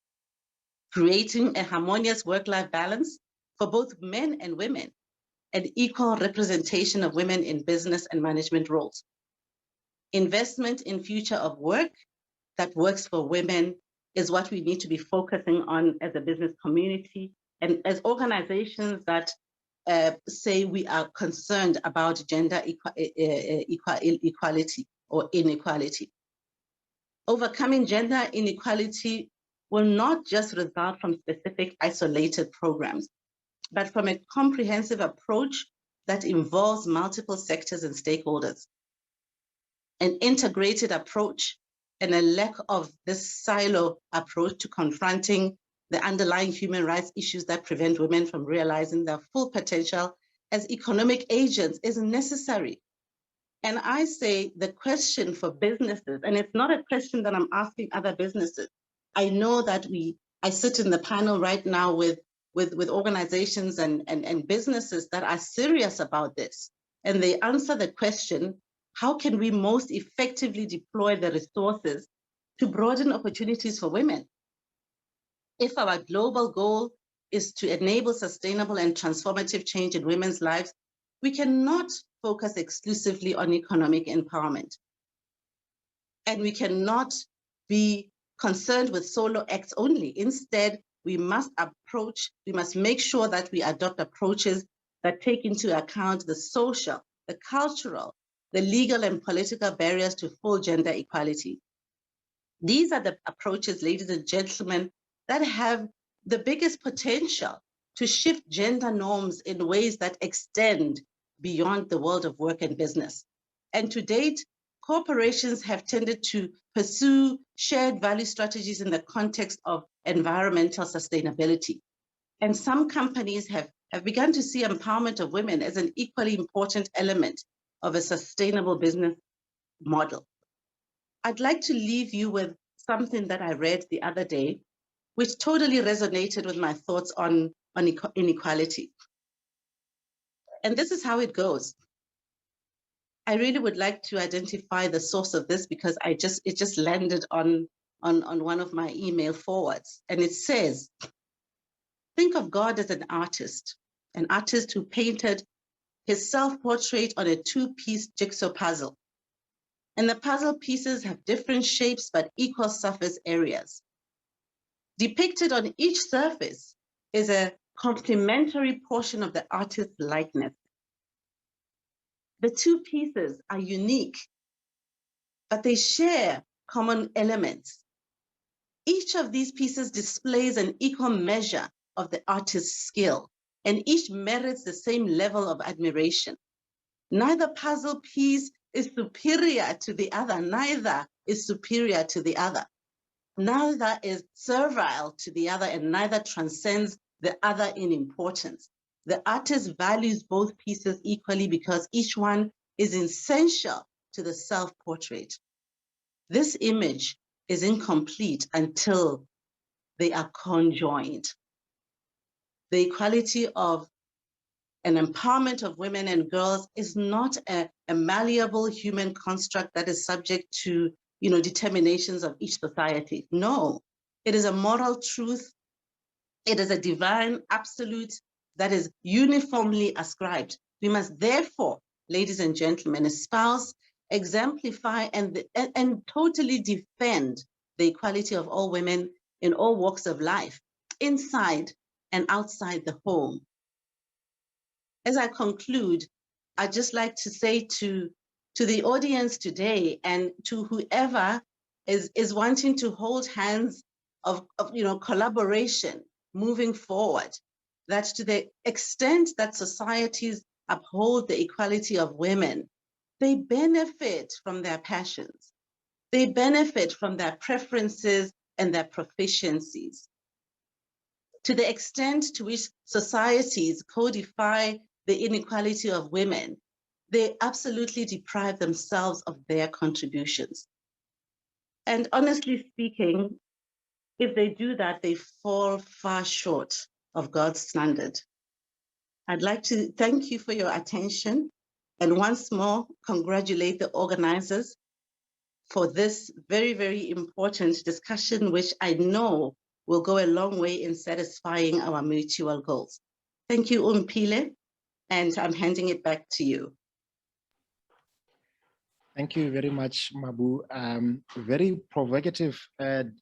creating a harmonious work-life balance for both men and women, and equal representation of women in business and management roles. Investment in future of work that works for women is what we need to be focusing on as a business community and as organizations that say we are concerned about gender equality or inequality. Overcoming gender inequality will not just result from specific isolated programs, but from a comprehensive approach that involves multiple sectors and stakeholders. An integrated approach and a lack of this silo approach to confronting the underlying human rights issues that prevent women from realizing their full potential as economic agents is necessary. And I say the question for businesses, and it's not a question that I'm asking other businesses. I know that I sit in the panel right now with with organizations and businesses that are serious about this. And they answer the question, how can we most effectively deploy the resources to broaden opportunities for women? If our global goal is to enable sustainable and transformative change in women's lives, we cannot focus exclusively on economic empowerment. And we cannot be concerned with solo acts only. Instead, we must make sure that we adopt approaches that take into account the social, the cultural, the legal and political barriers to full gender equality. These are the approaches, ladies and gentlemen, that have the biggest potential to shift gender norms in ways that extend beyond the world of work and business. And to date, corporations have tended to pursue shared value strategies in the context of environmental sustainability. And some companies have begun to see empowerment of women as an equally important element of a sustainable business model. I'd like to leave you with something that I read the other day, which totally resonated with my thoughts on inequality. And this is how it goes. I really would like to identify the source of this because it just landed on one of my email forwards. And it says, think of God as an artist who painted his self-portrait on a 2-piece jigsaw puzzle. And the puzzle pieces have different shapes but equal surface areas. Depicted on each surface is a complementary portion of the artist's likeness. The 2 pieces are unique, but they share common elements. Each of these pieces displays an equal measure of the artist's skill, and each merits the same level of admiration. Neither puzzle piece is superior to the other. Neither is superior to the other. Neither is servile to the other, and neither transcends the other in importance. The artist values both pieces equally because each one is essential to the self-portrait. This image is incomplete until they are conjoined. The equality of an empowerment of women and girls is not a malleable human construct that is subject to determinations of each society. No, it is a moral truth. It is a divine absolute that is uniformly ascribed. We must therefore, ladies and gentlemen, espouse, exemplify, and totally defend the equality of all women in all walks of life, inside and outside the home. As I conclude, I'd just like to say to the audience today and to whoever is wanting to hold hands of collaboration moving forward, that to the extent that societies uphold the equality of women, they benefit from their passions. They benefit from their preferences and their proficiencies. To the extent to which societies codify the inequality of women, they absolutely deprive themselves of their contributions. And honestly speaking, if they do that, they fall far short of God's standard. I'd like to thank you for your attention and once more congratulate the organizers for this very, very important discussion, which I know will go a long way in satisfying our mutual goals. Thank you, Umpile, and I'm handing it back to you. Thank you very much, Mabu. Very provocative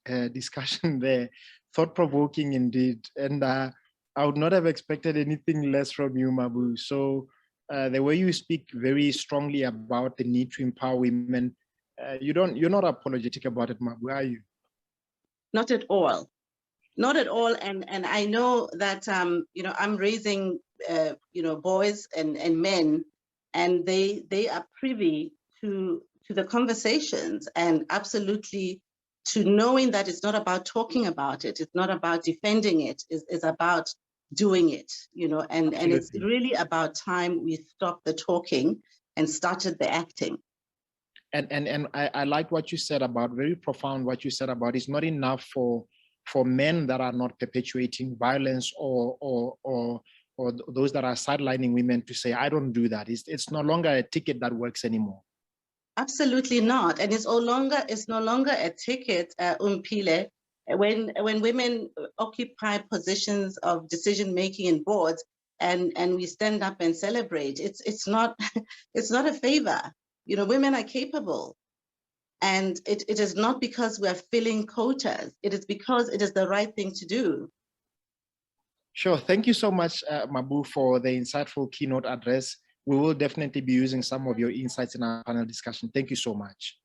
discussion there, thought-provoking indeed. And I would not have expected anything less from you, Mabu. So the way you speak very strongly about the need to empower women, you're not apologetic about it, Mabu, are you? Not at all. Not at all. And I know that, I'm raising, boys and men, and they are privy to the conversations and absolutely to knowing that it's not about talking about it. It's not about defending it. It's about doing it, and it's really about time we stopped the talking and started the acting. And I like what you said about, very profound what you said about, it's not enough for for men that are not perpetuating violence or those that are sidelining women to say, I don't do that. It's no longer a ticket that works anymore. Absolutely not. And it's no longer a ticket, Umpile, when women occupy positions of decision-making in boards and we stand up and celebrate. It's not it's not a favor. You know, women are capable. And it is not because we are filling quotas. It is because it is the right thing to do. Sure. Thank you so much, Mabu, for the insightful keynote address. We will definitely be using some of your insights in our panel discussion. Thank you so much.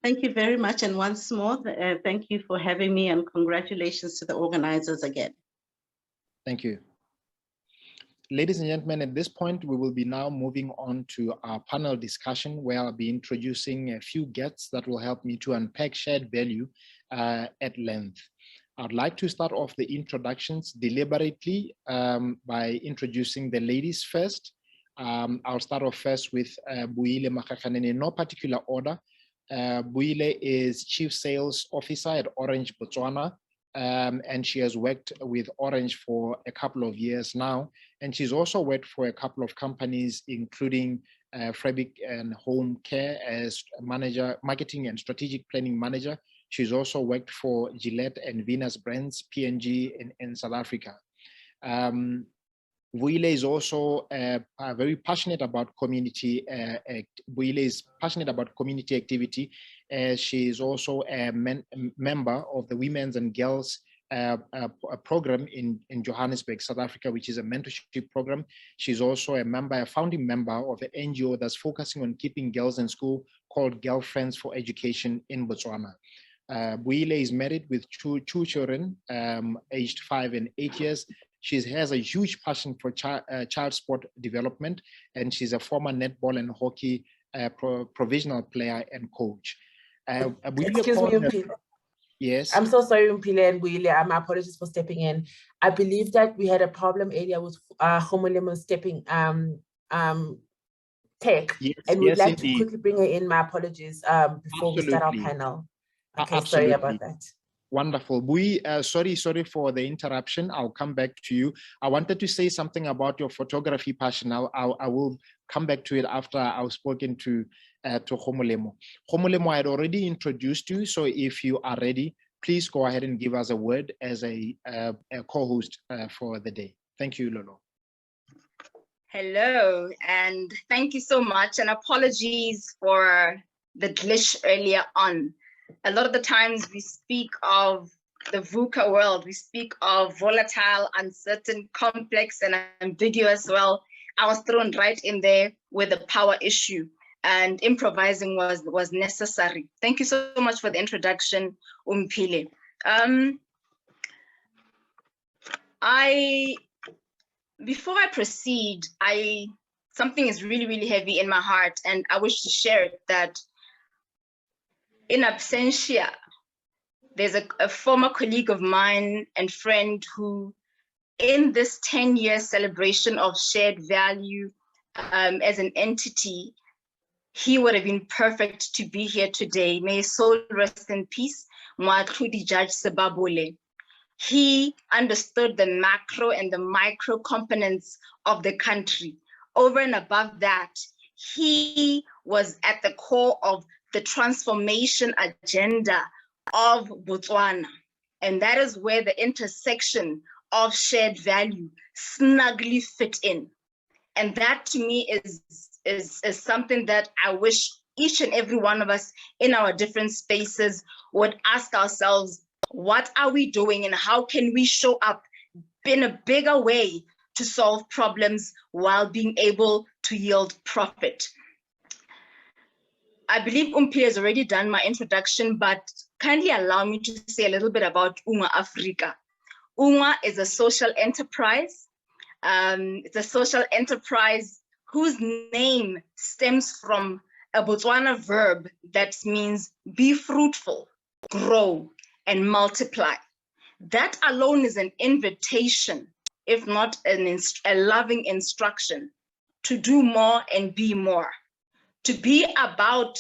Thank you very much. And once more, thank you for having me, and congratulations to the organizers again. Thank you. Ladies and gentlemen, at this point, we will be now moving on to our panel discussion, where I'll be introducing a few guests that will help me to unpack shared value at length. I'd like to start off the introductions deliberately by introducing the ladies first. I'll start off first with Buile Makakhanene in no particular order. Buile is Chief Sales Officer at Orange Botswana, and she has worked with Orange for a couple of years now. And she's also worked for a couple of companies, including Fabric and Home Care as manager, marketing and strategic planning manager. She's also worked for Gillette and Venus Brands, P&G in South Africa. Buile is also very passionate about community. Buile is passionate about community activity. She is also a member of the Women's and Girls program in Johannesburg, South Africa, which is a mentorship program. She's also a founding member of the NGO that's focusing on keeping girls in school called Girlfriends for Education in Botswana. Buile is married with two children, aged 5 and 8 years. She has a huge passion for child sport development, and she's a former netball and hockey provisional player and coach. Excuse me, Umpile. Yes. I'm so sorry, Umpile and Buile. My apologies for stepping in. I believe that we had a problem earlier with Homolemo stepping tech, yes, and we'd like indeed. to quickly bring her in. My apologies before we start our panel. Okay, Absolutely. sorry about that. Wonderful. Sorry for the interruption. I'll come back to you. I wanted to say something about your photography passion. I will come back to it after I've spoken to Homolemo. Homolemo, I had already introduced you, so if you are ready, please go ahead and give us a word as a co-host for the day. Thank you, Lolo. Hello, and thank you so much, and apologies for the glitch earlier on. A lot of the times we speak of the VUCA world, we speak of volatile, uncertain, complex, and ambiguous. Well, I was thrown right in there with the power issue, and improvising was necessary. Thank you so much for the introduction, Umpile. Before I proceed, something is really, really heavy in my heart, and I wish to share it, that in absentia, there's a former colleague of mine and friend who, in this 10-year celebration of shared value as an entity, he would have been perfect to be here today. May his soul rest in peace. Moatlhodi Judge Sebabole. He understood the macro and the micro components of the country. Over and above that, he was at the core of the transformation agenda of Botswana. And that is where the intersection of shared value snugly fit in. And that to me is something that I wish each and every one of us in our different spaces would ask ourselves, what are we doing and how can we show up in a bigger way to solve problems while being able to yield profit? I believe Umpile has already done my introduction, but kindly allow me to say a little bit about UNGWA Africa. UNGWA is a social enterprise. It's a social enterprise whose name stems from a Botswana verb that means be fruitful, grow, and multiply. That alone is an invitation, if not a loving instruction, to do more and be more. To be about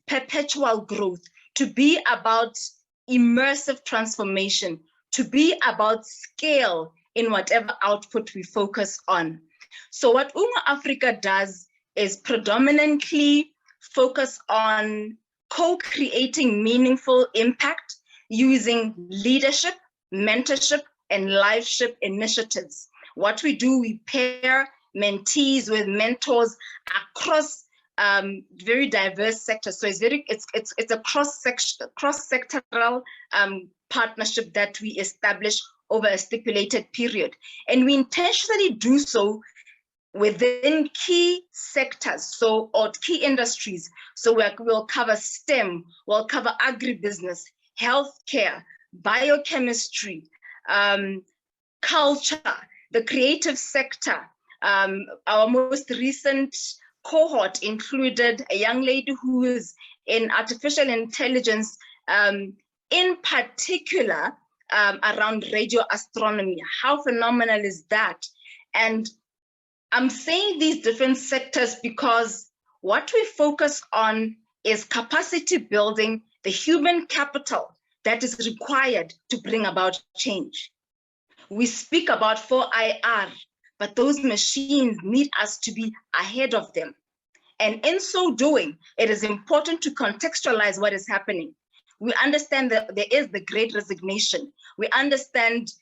perpetual growth, to be about immersive transformation to be about scale in whatever output we focus on. So what UNGWA Africa does is predominantly focus on co-creating meaningful impact using leadership, mentorship, and liveship initiatives. What we do, we pair mentees with mentors across very diverse sectors. So it's a cross-sectoral partnership that we establish over a stipulated period. And we intentionally do so within key sectors, or key industries. So we'll cover STEM, we'll cover agribusiness, healthcare, biochemistry, culture, the creative sector. Our most recent cohort included a young lady who is in artificial intelligence, in particular around radio astronomy. How phenomenal is that? And I'm saying these different sectors because what we focus on is capacity building, the human capital that is required to bring about change. We speak about 4IR, but those machines need us to be ahead of them. And in so doing, it is important to contextualize what is happening. We understand that there is the great resignation. We understand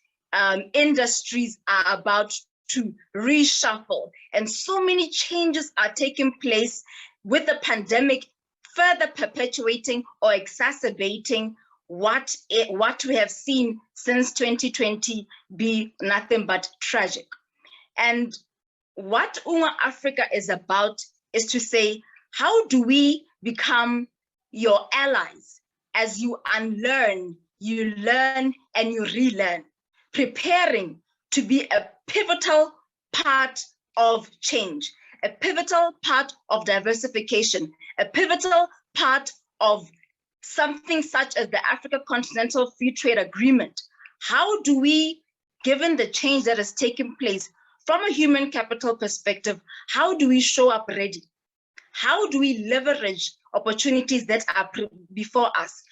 industries are about to reshuffle, and so many changes are taking place with the pandemic further perpetuating or exacerbating what we have seen since 2020 be nothing but tragic. And what UNGWA Africa is about is to say, how do we become your allies as you unlearn, you learn, and you relearn, preparing to be a pivotal part of change, a pivotal part of diversification, a pivotal part of something such as the Africa Continental Free Trade Agreement. How do we, given the change that has taken place from a human capital perspective, how do we show up ready? How do we leverage opportunities that are before us?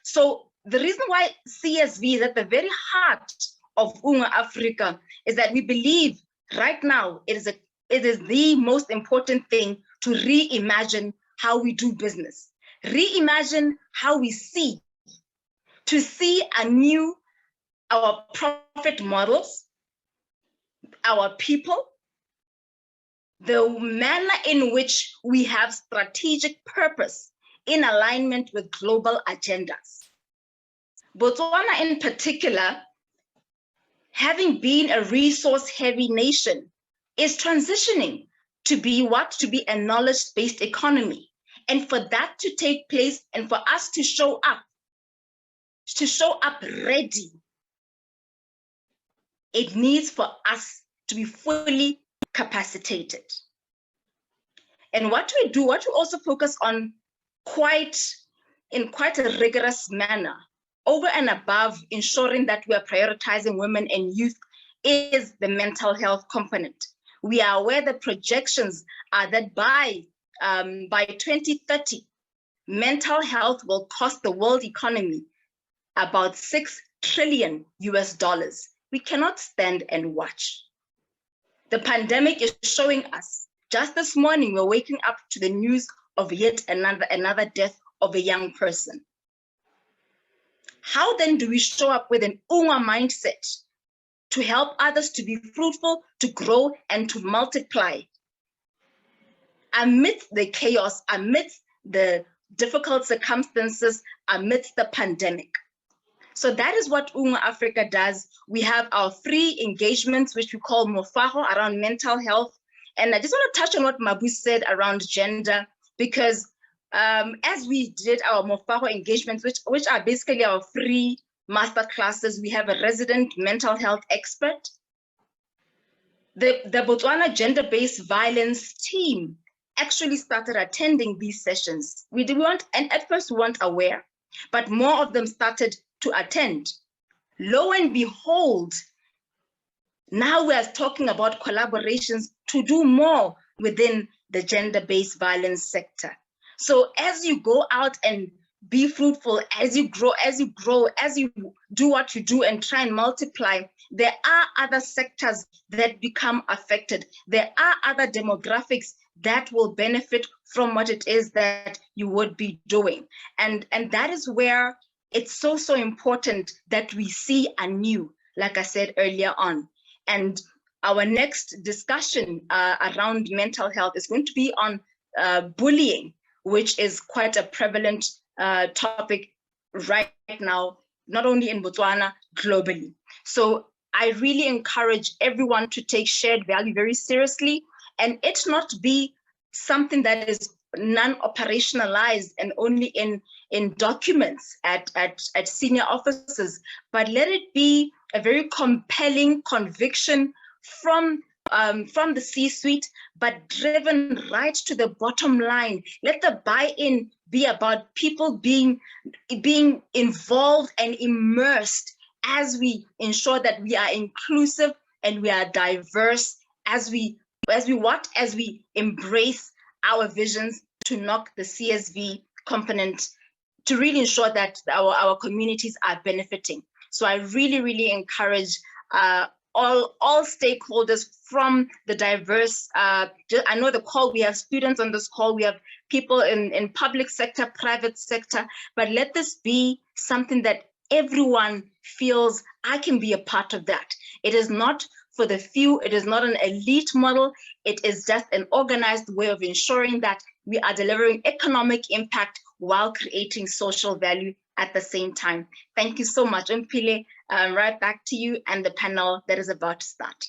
So the reason why CSV is at the very heart of UNGWA Africa is that we believe right now it is the most important thing to reimagine how we do business, reimagine how we see, to see anew our profit models, our people, the manner in which we have strategic purpose in alignment with global agendas. Botswana in particular, having been a resource-heavy nation, is transitioning to be what? To be a knowledge-based economy. And for that to take place and for us to show up ready, it needs for us to be fully capacitated. And what we do, what we also focus on in quite a rigorous manner, over and above ensuring that we are prioritizing women and youth, is the mental health component. We are aware that projections are that by 2030, mental health will cost the world economy about $6 trillion. We cannot stand and watch. The pandemic is showing us. Just this morning, we're waking up to the news of yet another death of a young person. How then do we show up with an UNGWA mindset to help others to be fruitful, to grow, and to multiply amidst the chaos, amidst the difficult circumstances, amidst the pandemic? So that is what UNGWA Africa does. We have our free engagements, which we call Mofago, around mental health. And I just want to touch on what Mabu said around gender, because as we did our Mofago engagements, which are basically our free master classes, we have a resident mental health expert. The Botswana gender-based violence team actually started attending these sessions. And at first we weren't aware, but more of them started to attend. Lo and behold, now we're talking about collaborations to do more within the gender-based violence sector. So as you go out and be fruitful, as you grow, as you do what you do and try and multiply, there are other sectors that become affected. There are other demographics that will benefit from what it is that you would be doing. And that is where it's so important that we see anew, like I said earlier on. And our next discussion around mental health is going to be on bullying, which is quite a prevalent topic right now, not only in Botswana, globally. So I really encourage everyone to take shared value very seriously, and it not be something that is non-operationalized and only in documents at senior offices, but let it be a very compelling conviction from the C-suite, but driven right to the bottom line. Let the buy-in be about people being involved and immersed as we ensure that we are inclusive and we are diverse, as we embrace our visions to knock the CSV component, to really ensure that our communities are benefiting. So I really encourage all stakeholders from the diverse, I know the call, we have students on this call, we have people in public sector, private sector, but let this be something that everyone feels I can be a part of that. It is not for the few, it is not an elite model, it is just an organized way of ensuring that we are delivering economic impact while creating social value at the same time. Thank you so much. Mpile, right back to you and the panel that is about to start.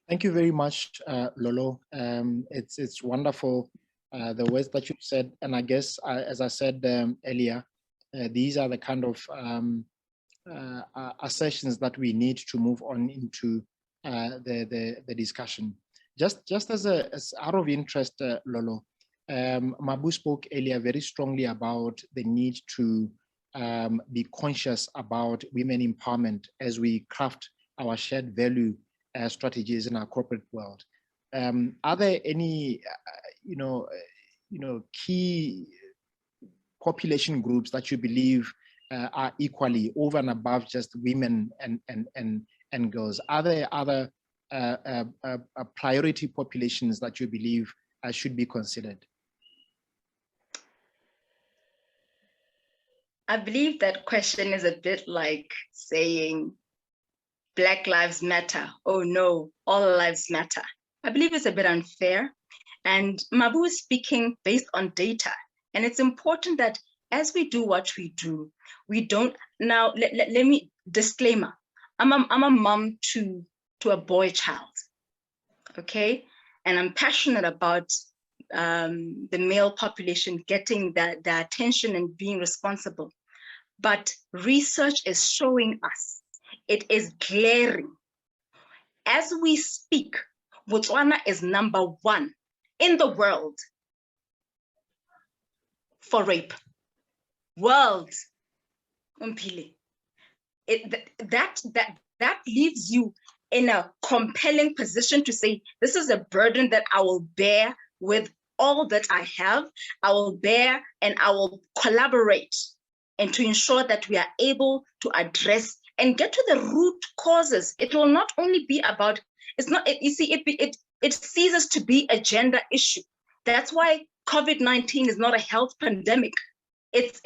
Thank you very much, Lolo. It's wonderful, the words that you said. And I guess, as I said earlier, these are the kind of assertions that we need to move on into the discussion. Just as out of interest, Lolo, Mabu spoke earlier very strongly about the need to be conscious about women empowerment as we craft our shared value strategies in our corporate world. Are there any, key population groups that you believe are equally over and above just women and girls? Are there other priority populations that you believe should be considered? I believe that question is a bit like saying Black Lives Matter. Oh no, all lives matter. I believe it's a bit unfair. And Mabu is speaking based on data. And it's important that as we do what we do, we don't, now let me, disclaimer, I'm a mom to a boy child, okay? And I'm passionate about the male population getting the attention and being responsible. But research is showing us, it is glaring. As we speak, Botswana is #1 in the world for rape. World, Mpile. That leaves you in a compelling position to say, this is a burden that I will bear with all that I have. I will bear and I will collaborate, and to ensure that we are able to address and get to the root causes. It will not only be about, it's not, you see, it ceases to be a gender issue. That's why COVID-19 is not a health pandemic. It's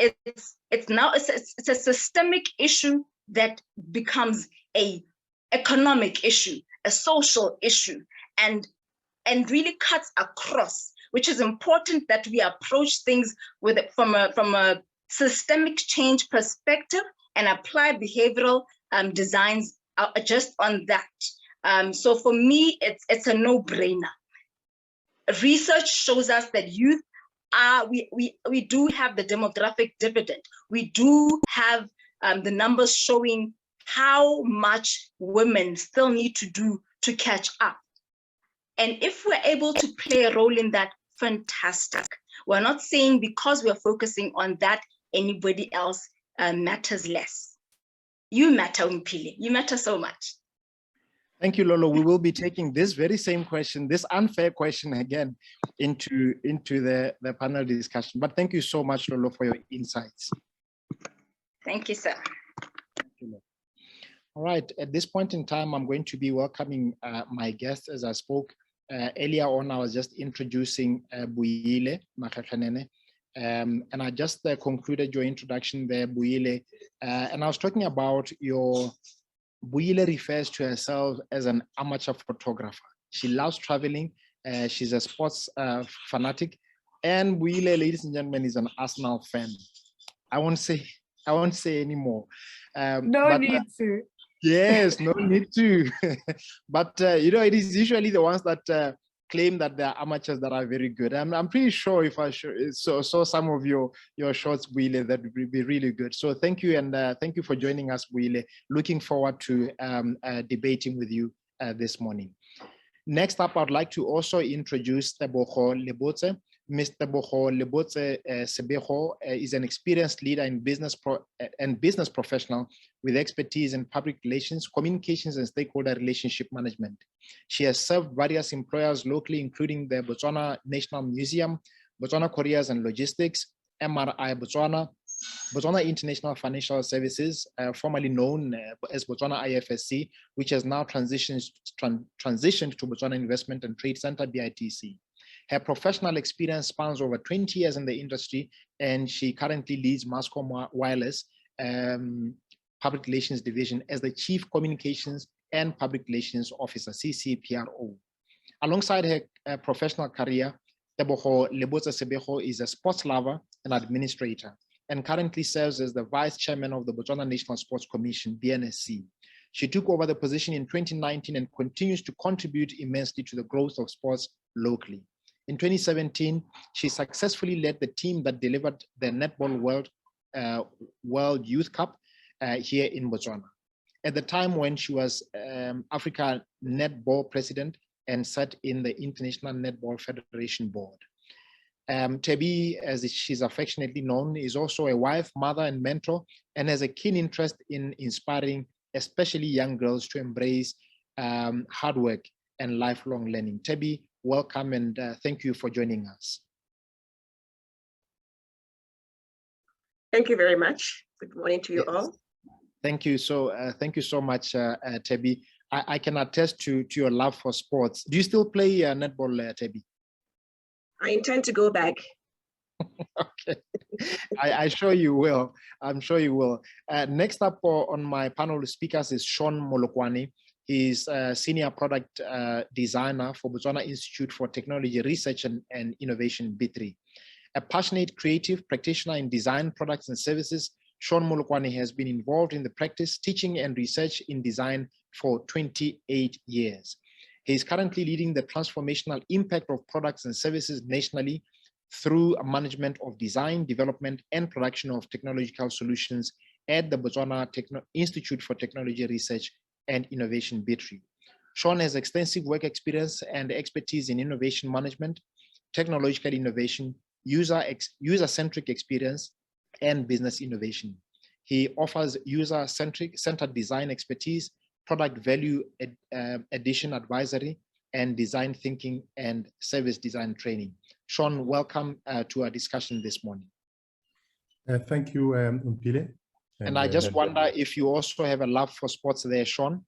now a systemic issue that becomes a economic issue, a social issue, and really cuts across, which is important that we approach things with from a systemic change perspective and apply behavioral designs just on that. So for me, it's a no-brainer. Research shows us that youth we do have the demographic dividend. We do have the numbers showing how much women still need to do to catch up. And if we're able to play a role in that, fantastic. We're not saying because we're focusing on that, anybody else matters less. You matter, Mpile. You matter so much. Thank you, Lolo. We will be taking this very same question, this unfair question again, into the panel discussion. But thank you so much, Lolo, for your insights. Thank you, sir. Thank you, Lolo. All right, at this point in time, I'm going to be welcoming my guests. As I spoke earlier on, I was just introducing Buyile Makakhanene, and I just concluded your introduction there, Buyile, and I was talking about your, Buyile refers to herself as an amateur photographer. She loves traveling, she's a sports fanatic, and Buyile, ladies and gentlemen, is an Arsenal fan. I won't say anymore. No need to. Yes, no need to. But you know, it is usually the ones that claim that they're amateurs that are very good. I'm pretty sure if I saw some of your shots, Buyile, that would be really good. So thank you, and thank you for joining us, Buyile. Looking forward to debating with you this morning. Next up, I'd like to also introduce Tebogo Lebotse. Mr. Tebogo Lebotse Sebego is an experienced leader in business professional with expertise in public relations, communications, and stakeholder relationship management. She has served various employers locally, including the Botswana National Museum, Botswana Couriers and Logistics, MRI Botswana, Botswana International Financial Services, formerly known as Botswana IFSC, which has now transitioned to Botswana Investment and Trade Center, BITC. Her professional experience spans over 20 years in the industry, and she currently leads Mascom Wireless Public Relations Division as the Chief Communications and Public Relations Officer, CCPRO. Alongside her professional career, Tebogo Lebotse Sebego is a sports lover and administrator, and currently serves as the Vice Chairman of the Botswana National Sports Commission, BNSC. She took over the position in 2019 and continues to contribute immensely to the growth of sports locally. In 2017, she successfully led the team that delivered the Netball World Youth Cup here in Botswana. At the time when she was Africa Netball President and sat in the International Netball Federation Board. Tebi, as she's affectionately known, is also a wife, mother, and mentor, and has a keen interest in inspiring, especially young girls, to embrace hard work and lifelong learning. Tebi, welcome, and thank you for joining us. Thank you very much. Good morning to you all. Thank you so much, Tebi. I can attest to your love for sports. Do you still play netball, Tebi? I intend to go back. Okay, I'm sure you will. I'm sure you will. Next up on my panel of speakers is Sean Molokwani. He's a senior product designer for Botswana Institute for Technology Research and Innovation, B3. A passionate creative practitioner in design products and services, Sean Molokwani has been involved in the practice, teaching, and research in design for 28 years. He is currently leading the transformational impact of products and services nationally through management of design, development, and production of technological solutions at the Botswana Institute for Technology Research and Innovation, B3. Sean has extensive work experience and expertise in innovation management, technological innovation, user-centric experience, and business innovation. He offers user-centered design expertise, product value addition advisory, and design thinking and service design training. Sean, welcome to our discussion this morning. Thank you, Mpile. And I just wonder if you also have a love for sports there, Sean.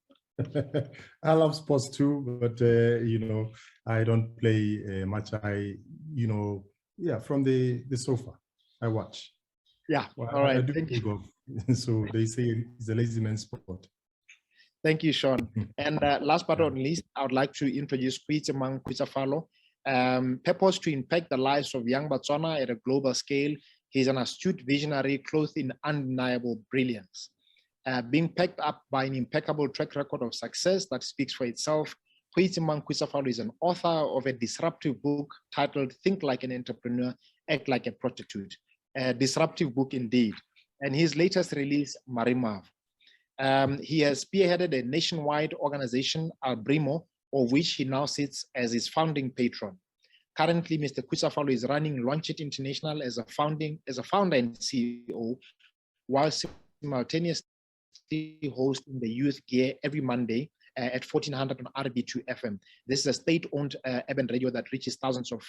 I love sports too, but you know, I don't play much. From the sofa, I watch. Yeah, well, all right. I do play golf. So they say it's a lazy man's sport. Thank you, Sean. And last but not least, I would like to introduce Kuitsemang Kuitsafalo. Purpose to impact the lives of young Botswana at a global scale. He's an astute visionary clothed in undeniable brilliance. Being backed up by an impeccable track record of success that speaks for itself, Kuitsemang Kuitsafalo is an author of a disruptive book titled Think Like an Entrepreneur, Act Like a Prostitute. A disruptive book indeed. And his latest release, Marimav. He has spearheaded a nationwide organization, Albrimo, of which he now sits as his founding patron. Currently, Mr. Kuitsafalo is running Launch It International as a founder and CEO, while simultaneously hosting the Youth Gear every Monday at 1400 on RB2 FM. This is a state-owned urban radio that reaches thousands of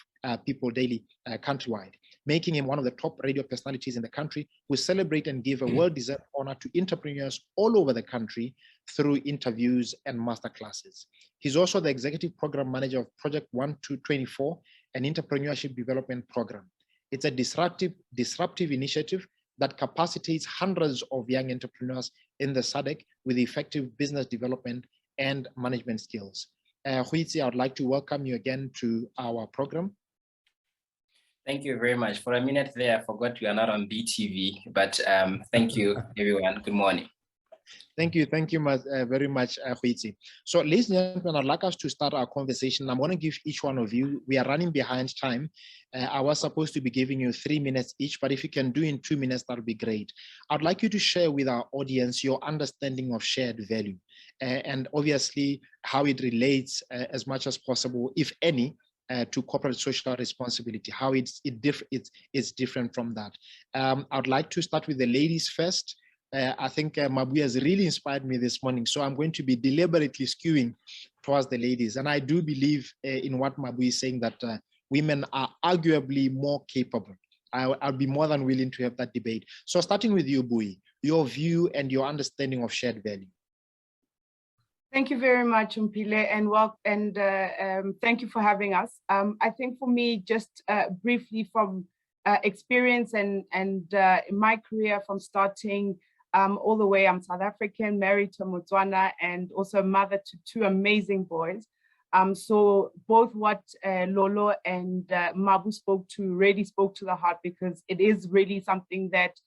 people daily countrywide, making him one of the top radio personalities in the country who celebrate and give a well-deserved honor to entrepreneurs all over the country through interviews and masterclasses. He's also the executive program manager of Project 1224, an entrepreneurship development program. It's a disruptive initiative that capacitates hundreds of young entrepreneurs in the SADC with effective business development and management skills. Huitsi, I would like to welcome you again to our program. Thank you very much. For a minute there, I forgot we are not on BTV, but thank you, everyone. Good morning. Thank you very much, Huitsi. So, ladies and gentlemen, I'd like us to start our conversation. I'm going to give each one of you, we are running behind time. I was supposed to be giving you 3 minutes each, but if you can do in 2 minutes, that would be great. I'd like you to share with our audience your understanding of shared value and obviously how it relates as much as possible, if any, to corporate social responsibility, how it's different from that. I'd like to start with the ladies first. I think Mabuya has really inspired me this morning, so I'm going to be deliberately skewing towards the ladies. And I do believe in what Mabuya is saying, that women are arguably more capable. I'll be more than willing to have that debate. So starting with you, Bui, your view and your understanding of shared value. Thank you very much, Mpile, and thank you for having us. I think for me, just briefly from experience and in my career from starting all the way, I'm South African, married to Botswana, and also a mother to 2 amazing boys. So both what Lolo and Mabu really spoke to the heart, because it is really something that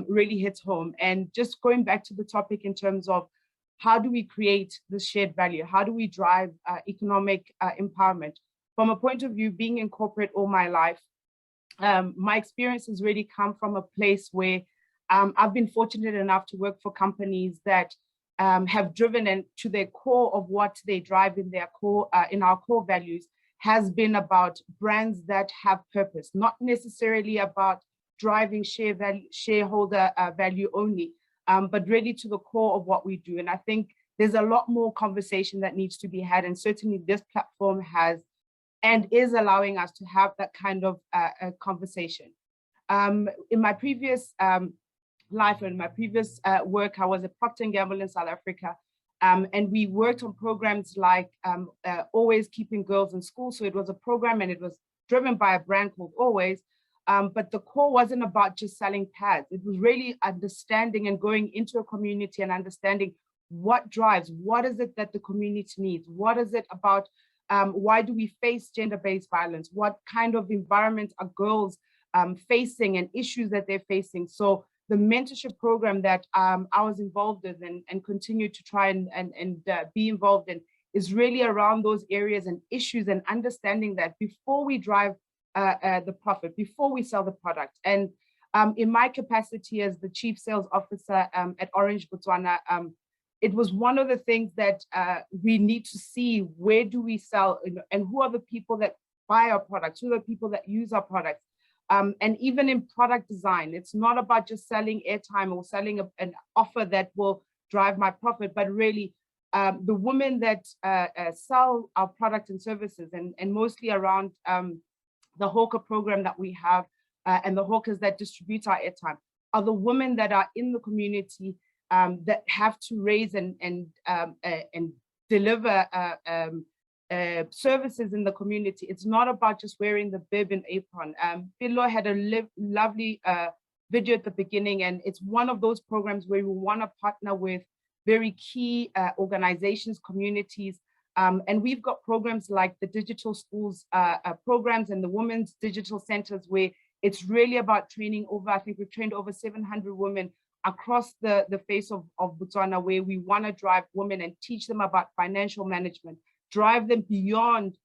really hits home. And just going back to the topic in terms of how do we create this shared value? How do we drive economic empowerment? From a point of view, being in corporate all my life, my experience has really come from a place where I've been fortunate enough to work for companies that have driven and to their core of what they drive in their core, in our core values, has been about brands that have purpose, not necessarily about driving shareholder value only, but really to the core of what we do. And I think there's a lot more conversation that needs to be had, and certainly this platform has and is allowing us to have that kind of conversation. In my previous life, or in my previous work, I was at Procter & Gamble in South Africa, and we worked on programs like Always Keeping Girls in School. So it was a program and it was driven by a brand called Always, but the core wasn't about just selling pads. It was really understanding and going into a community and understanding what drives, what is it that the community needs, what is it about, why do we face gender-based violence, what kind of environments are girls facing and issues that they're facing. So the mentorship program that I was involved in and continue to try and be involved in is really around those areas and issues, and understanding that before we drive the profit, before we sell the product. And in my capacity as the Chief Sales Officer at Orange Botswana, it was one of the things that we need to see, where do we sell and who are the people that buy our products, who are the people that use our products. And even in product design, it's not about just selling airtime or selling an offer that will drive my profit, but really the women that sell our products and services, and mostly around the hawker program that we have and the hawkers that distribute our airtime, are the women that are in the community that have to raise and deliver services in the community. It's not about just wearing the bib and apron. Philo had a lovely video at the beginning, and it's one of those programs where we want to partner with very key organizations, communities, and we've got programs like the digital schools programs and the women's digital centers, where it's really about training over, I think we've trained over 700 women across the face of Botswana, where we want to drive women and teach them about financial management, drive them beyond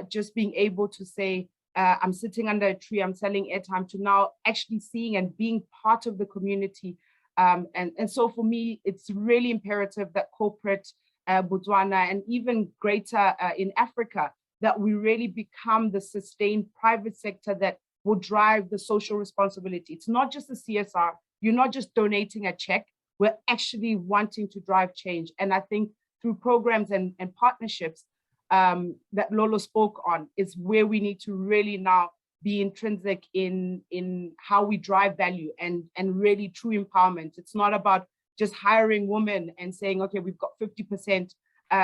just being able to say, I'm sitting under a tree, I'm selling airtime, to now actually seeing and being part of the community. And so for me, it's really imperative that corporate Botswana and even greater in Africa, that we really become the sustained private sector that will drive the social responsibility. It's not just the CSR. You're not just donating a check. We're actually wanting to drive change. And I think through programs and partnerships that Lolo spoke on is where we need to really now be intrinsic in how we drive value and really true empowerment. It's not about just hiring women and saying, okay, we've got 50%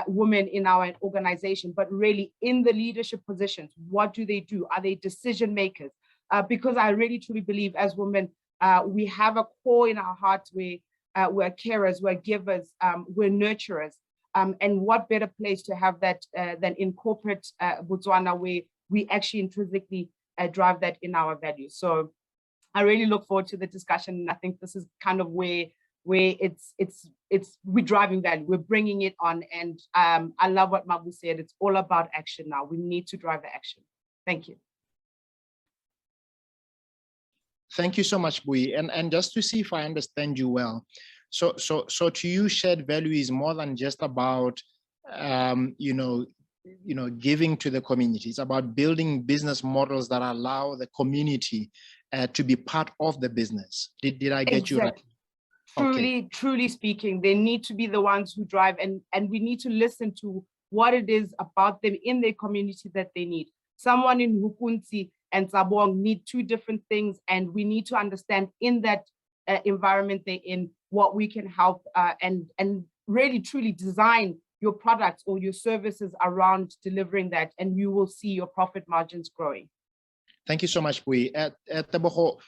women in our organization, but really in the leadership positions, what do they do? Are they decision makers? Because I really truly believe as women, we have a core in our hearts where we're carers, we're givers, we're nurturers. And what better place to have that than in corporate Botswana, where we actually intrinsically drive that in our values. So I really look forward to the discussion. And I think this is kind of where we're driving value, we're bringing it on. And I love what Mabu said, it's all about action now. We need to drive the action. Thank you. Thank you so much, Bui. And just to see if I understand you well, so to you, shared value is more than just about giving to the community. It's about building business models that allow the community to be part of the business. Did I get you right? Truly speaking, they need to be the ones who drive, and we need to listen to what it is about them in their community that they need. Someone in Hukunzi and Sabong need two different things, and we need to understand in that environment they're in what we can help and really truly design your products or your services around delivering that, and you will see your profit margins growing. Thank you so much, Bui. Tebogo,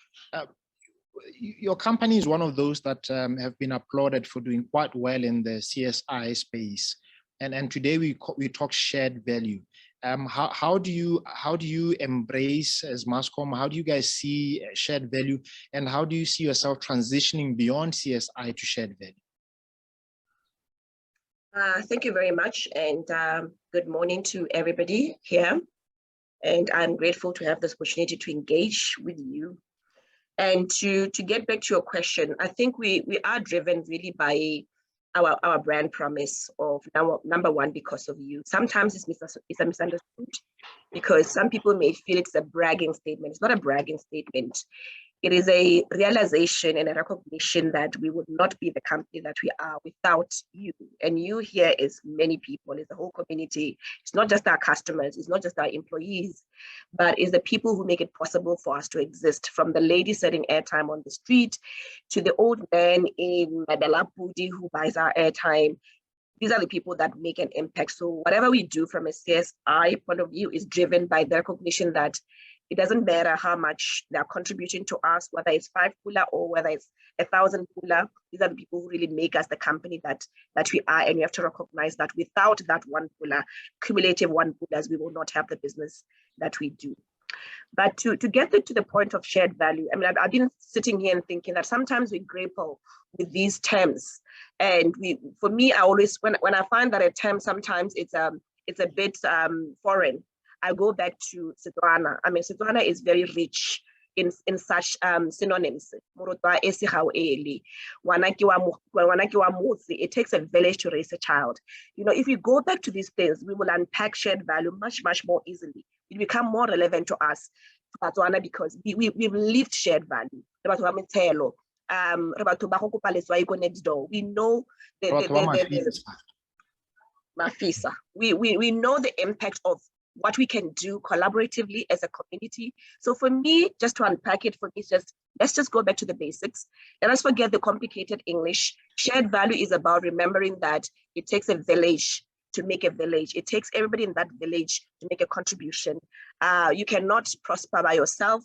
your company is one of those that have been applauded for doing quite well in the CSI space, and today we talk shared value. How do you embrace as Mascom? How do you guys see shared value, and how do you see yourself transitioning beyond CSI to shared value? Thank you very much, and good morning to everybody here. And I'm grateful to have this opportunity to engage with you. And to get back to your question, I think we are driven really by our brand promise of number one, because of you. Sometimes it's misunderstood because some people may feel it's a bragging statement. It's not a bragging statement. It is a realization and a recognition that we would not be the company that we are without you. And you here is many people, it's the whole community. It's not just our customers, it's not just our employees, but it's the people who make it possible for us to exist, from the lady selling airtime on the street to the old man in Madalapudi who buys our airtime. These are the people that make an impact. So whatever we do from a CSI point of view is driven by the recognition that it doesn't matter how much they're contributing to us, whether it's 5 pula or whether it's 1,000 pula. These are the people who really make us the company that we are, and we have to recognize that without that 1 pula, cumulative 1 pulas, we will not have the business that we do. But to get to the point of shared value, I mean, I've been sitting here and thinking that sometimes we grapple with these terms, and for me, I always when I find that a term sometimes it's a bit foreign, I go back to Setswana. I mean, Setswana is very rich in such synonyms. It takes a village to raise a child. You know, if we go back to these things, we will unpack shared value much more easily. It become more relevant to us, because we've lived shared value. We know we know the impact of what we can do collaboratively as a community. So for me, just to unpack it, for me, let's just go back to the basics. Let us forget the complicated English. Shared value is about remembering that it takes a village to make a village. It takes everybody in that village to make a contribution. You cannot prosper by yourself.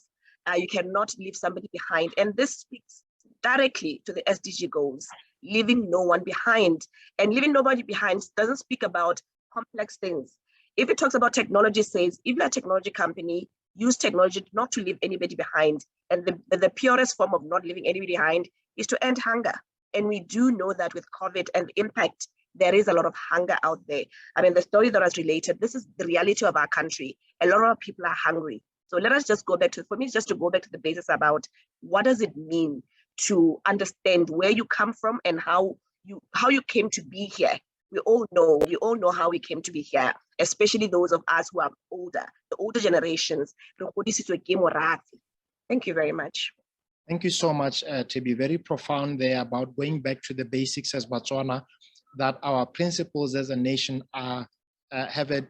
You cannot leave somebody behind. And this speaks directly to the SDG goals, leaving no one behind. And leaving nobody behind doesn't speak about complex things. If it talks about technology, says, if you're a technology company, use technology not to leave anybody behind. And the purest form of not leaving anybody behind is to end hunger. And we do know that with COVID and the impact, there is a lot of hunger out there. I mean, the story that was related, this is the reality of our country. A lot of people are hungry. So let us just go back to, for me, it's just to go back to the basics about what does it mean to understand where you come from and how you came to be here. We all know how we came to be here, especially those of us who are older, the older generations. Thank you very much. Thank you so much, Tebi. Very profound there about going back to the basics as Botswana. that our principles as a nation are have a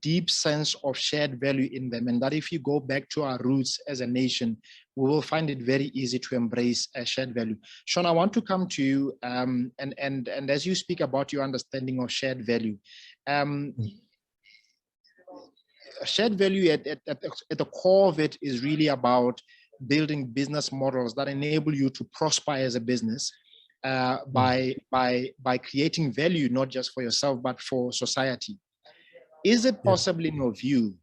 deep sense of shared value in them, and that if you go back to our roots as a nation, we will find it very easy to embrace a shared value. Sean, I want to come to you, and as you speak about your understanding of shared value, shared value at the core of it is really about building business models that enable you to prosper as a business by creating value, not just for yourself, but for society. Is it possible in your view,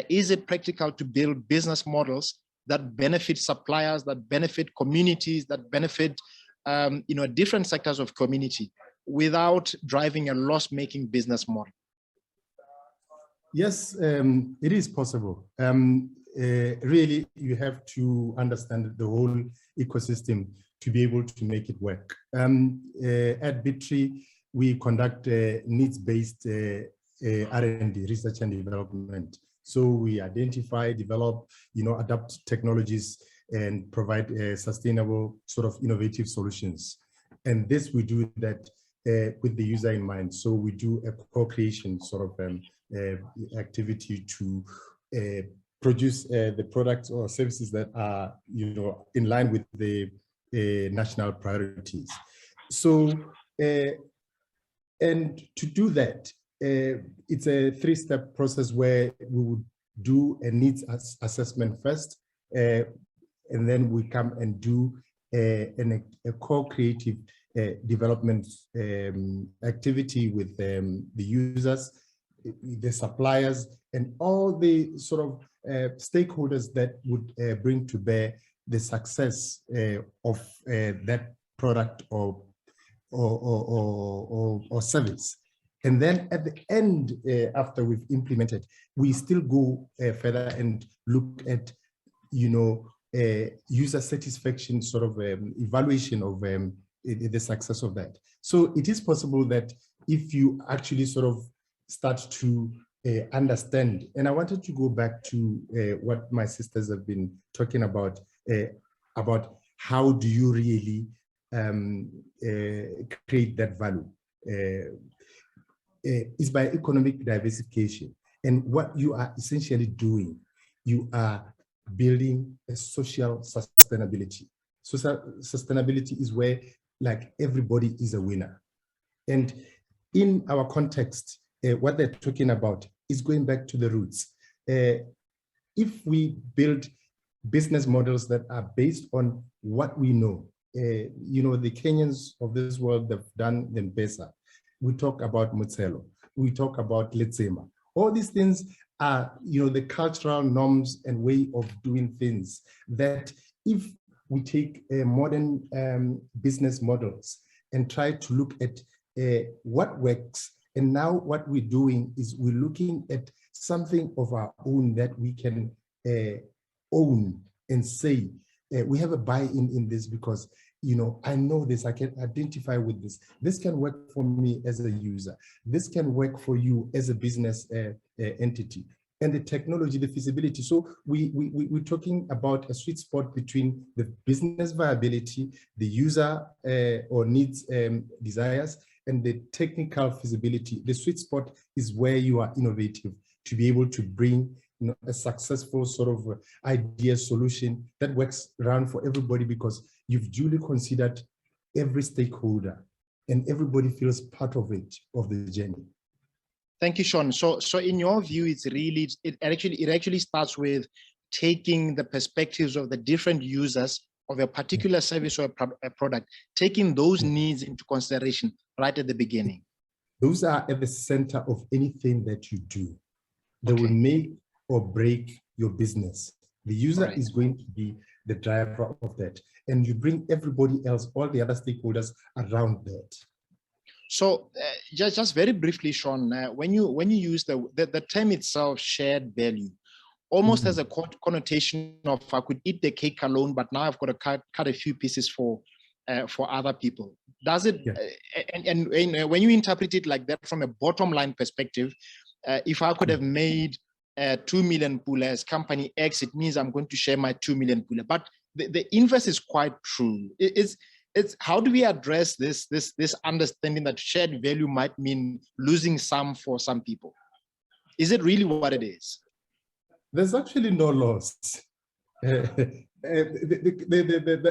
is it practical to build business models that benefit suppliers, that benefit communities, that benefit different sectors of community without driving a loss-making business model? Yes, it is possible. Really, you have to understand the whole ecosystem to be able to make it work. At Bittree, we conduct needs-based R&D, research and development. So we identify, develop, adapt technologies and provide sustainable sort of innovative solutions. And this, we do that with the user in mind. So we do a co-creation sort of activity to produce the products or services that are, in line with the national priorities. So, and to do that, it's a three-step process where we would do a needs assessment first, and then we come and do a co-creative development activity with the users, the suppliers, and all the sort of stakeholders that would bring to bear the success of that product or service. And then at the end, after we've implemented, we still go further and look at, user satisfaction sort of evaluation of the success of that. So it is possible that if you actually sort of start to understand, and I wanted to go back to what my sisters have been talking about how do you really create that value. Is by economic diversification. And what you are essentially doing, you are building a social sustainability. Social sustainability is where like everybody is a winner. And in our context, what they're talking about is going back to the roots. If we build business models that are based on what we know, the Kenyans of this world have done the M-Pesa. We talk about Mutselo, we talk about Letsema. All these things are, the cultural norms and way of doing things that if we take modern business models and try to look at what works, and now what we're doing is we're looking at something of our own that we can own and say, we have a buy-in in this because I know this, I can identify with this. This can work for me as a user. This can work for you as a business entity. And the technology, the feasibility. So we're talking about a sweet spot between the business viability, the user or needs desires, and the technical feasibility. The sweet spot is where you are innovative to be able to bring a successful sort of idea solution that works around for everybody because you've duly considered every stakeholder and everybody feels part of it, of the journey. Thank you, Sean. So in your view, it actually starts with taking the perspectives of the different users of a particular service or a product, taking those needs into consideration right at the beginning. Those are at the center of anything that you do. They will make or break your business. The user is going to be the driver of that. And you bring everybody else, all the other stakeholders around that. So just very briefly, Sean, when you use the term itself, shared value, almost has a connotation of I could eat the cake alone, but now I've got to cut a few pieces for other people. Does it? And when you interpret it like that from a bottom line perspective, if I could have made 2 million pula as company X, it means I'm going to share my 2 million pula. But the inverse is quite true. it's how do we address this understanding that shared value might mean losing some for some people? Is it really what it is? There's actually no loss. The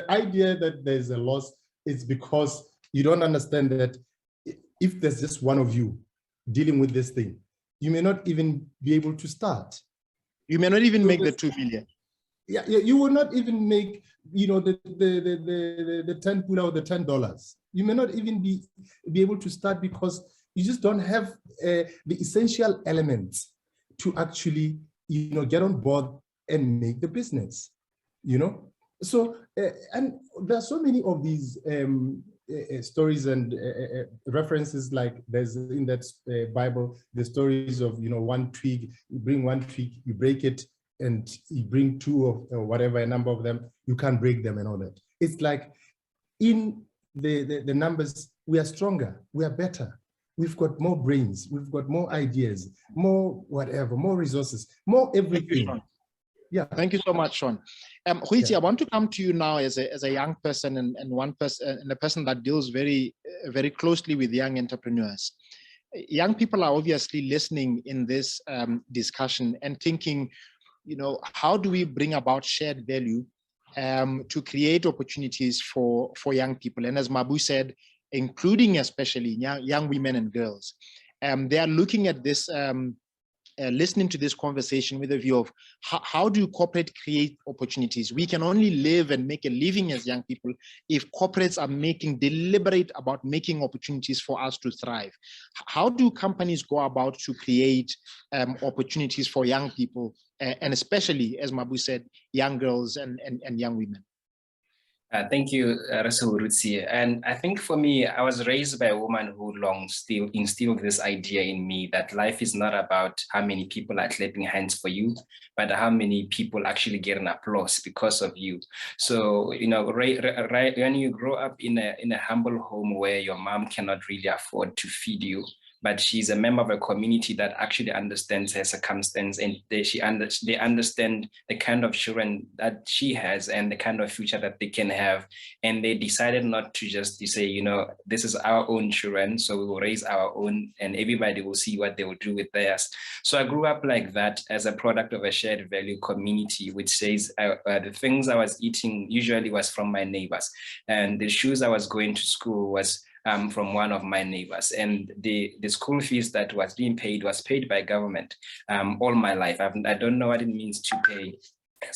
idea that there's a loss is because you don't understand that if there's just one of you dealing with this thing, you may not even be able to start. You may not even make the 2 million. Yeah, you will not even make, you know, the 10 pula or the $10. You may not even be able to start because you just don't have the essential elements to actually, you know, get on board and make the business, you know. So and there are so many of these stories and references, like there's in that Bible, the stories of, you know, one twig, you bring one twig, you break it, and you bring two of whatever a number of them, you can't break them and all that. It's like in the numbers, we are stronger, we are better. We've got more brains, we've got more ideas, more whatever, more resources, more everything. Yeah. Thank you so much, Sean. Huiti, I want to come to you now as a young person and one person and a person that deals very closely with young entrepreneurs. Young people are obviously listening in this discussion and thinking, you know, how do we bring about shared value to create opportunities for young people? And as Mabu said, including especially young women and girls, they are looking at this, listening to this conversation with a view of how do corporate create opportunities? We can only live and make a living as young people if corporates are making deliberate about making opportunities for us to thrive. How do companies go about to create opportunities for young people, and especially, as Mabu said, young girls and young women? Thank you, Rasul Rutsi. And I think for me, I was raised by a woman who instilled this idea in me that life is not about how many people are clapping hands for you, but how many people actually get an applause because of you. So, you know, when you grow up in a humble home where your mom cannot really afford to feed you, but she's a member of a community that actually understands her circumstance, and they understand the kind of children that she has and the kind of future that they can have. And they decided not to just say, you know, this is our own children, so we will raise our own and everybody will see what they will do with theirs. So I grew up like that as a product of a shared value community, which says the things I was eating usually was from my neighbors, and the shoes I was going to school was from one of my neighbors, and the school fees that was being paid was paid by government all my life. I don't know what it means to pay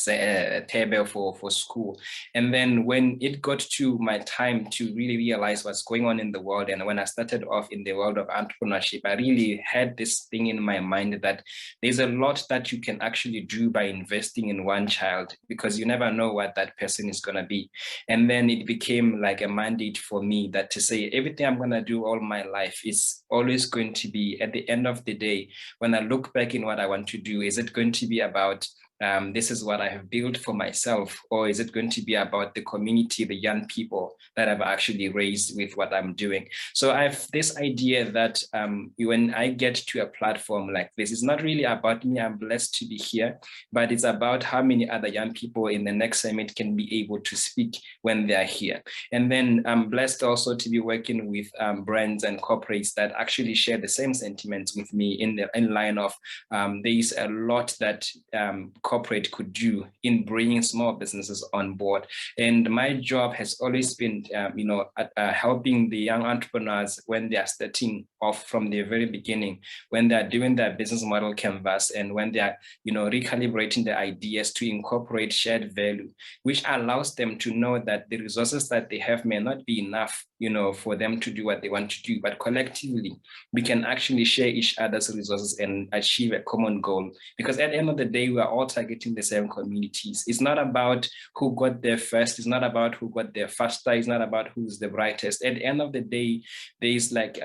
a table for school. And then when it got to my time to really realize what's going on in the world, and when I started off in the world of entrepreneurship, I really had this thing in my mind that there's a lot that you can actually do by investing in one child, because you never know what that person is going to be. And then it became like a mandate for me that to say everything I'm going to do all my life is always going to be, at the end of the day, when I look back in what I want to do, is it going to be about this is what I have built for myself, or is it going to be about the community, the young people that I've actually raised with what I'm doing? So I have this idea that when I get to a platform like this, it's not really about me, I'm blessed to be here, but it's about how many other young people in the next summit can be able to speak when they're here. And then I'm blessed also to be working with brands and corporates that actually share the same sentiments with me in line of there's a lot that corporate could do in bringing small businesses on board. And my job has always been, helping the young entrepreneurs when they are starting off from the very beginning, when they're doing their business model canvas, and when they are, recalibrating their ideas to incorporate shared value, which allows them to know that the resources that they have may not be enough, for them to do what they want to do, but collectively, we can actually share each other's resources and achieve a common goal. Because at the end of the day, we are all targeting the same communities. It's not about who got there first. It's not about who got there faster. It's not about who's the brightest. At the end of the day, there's like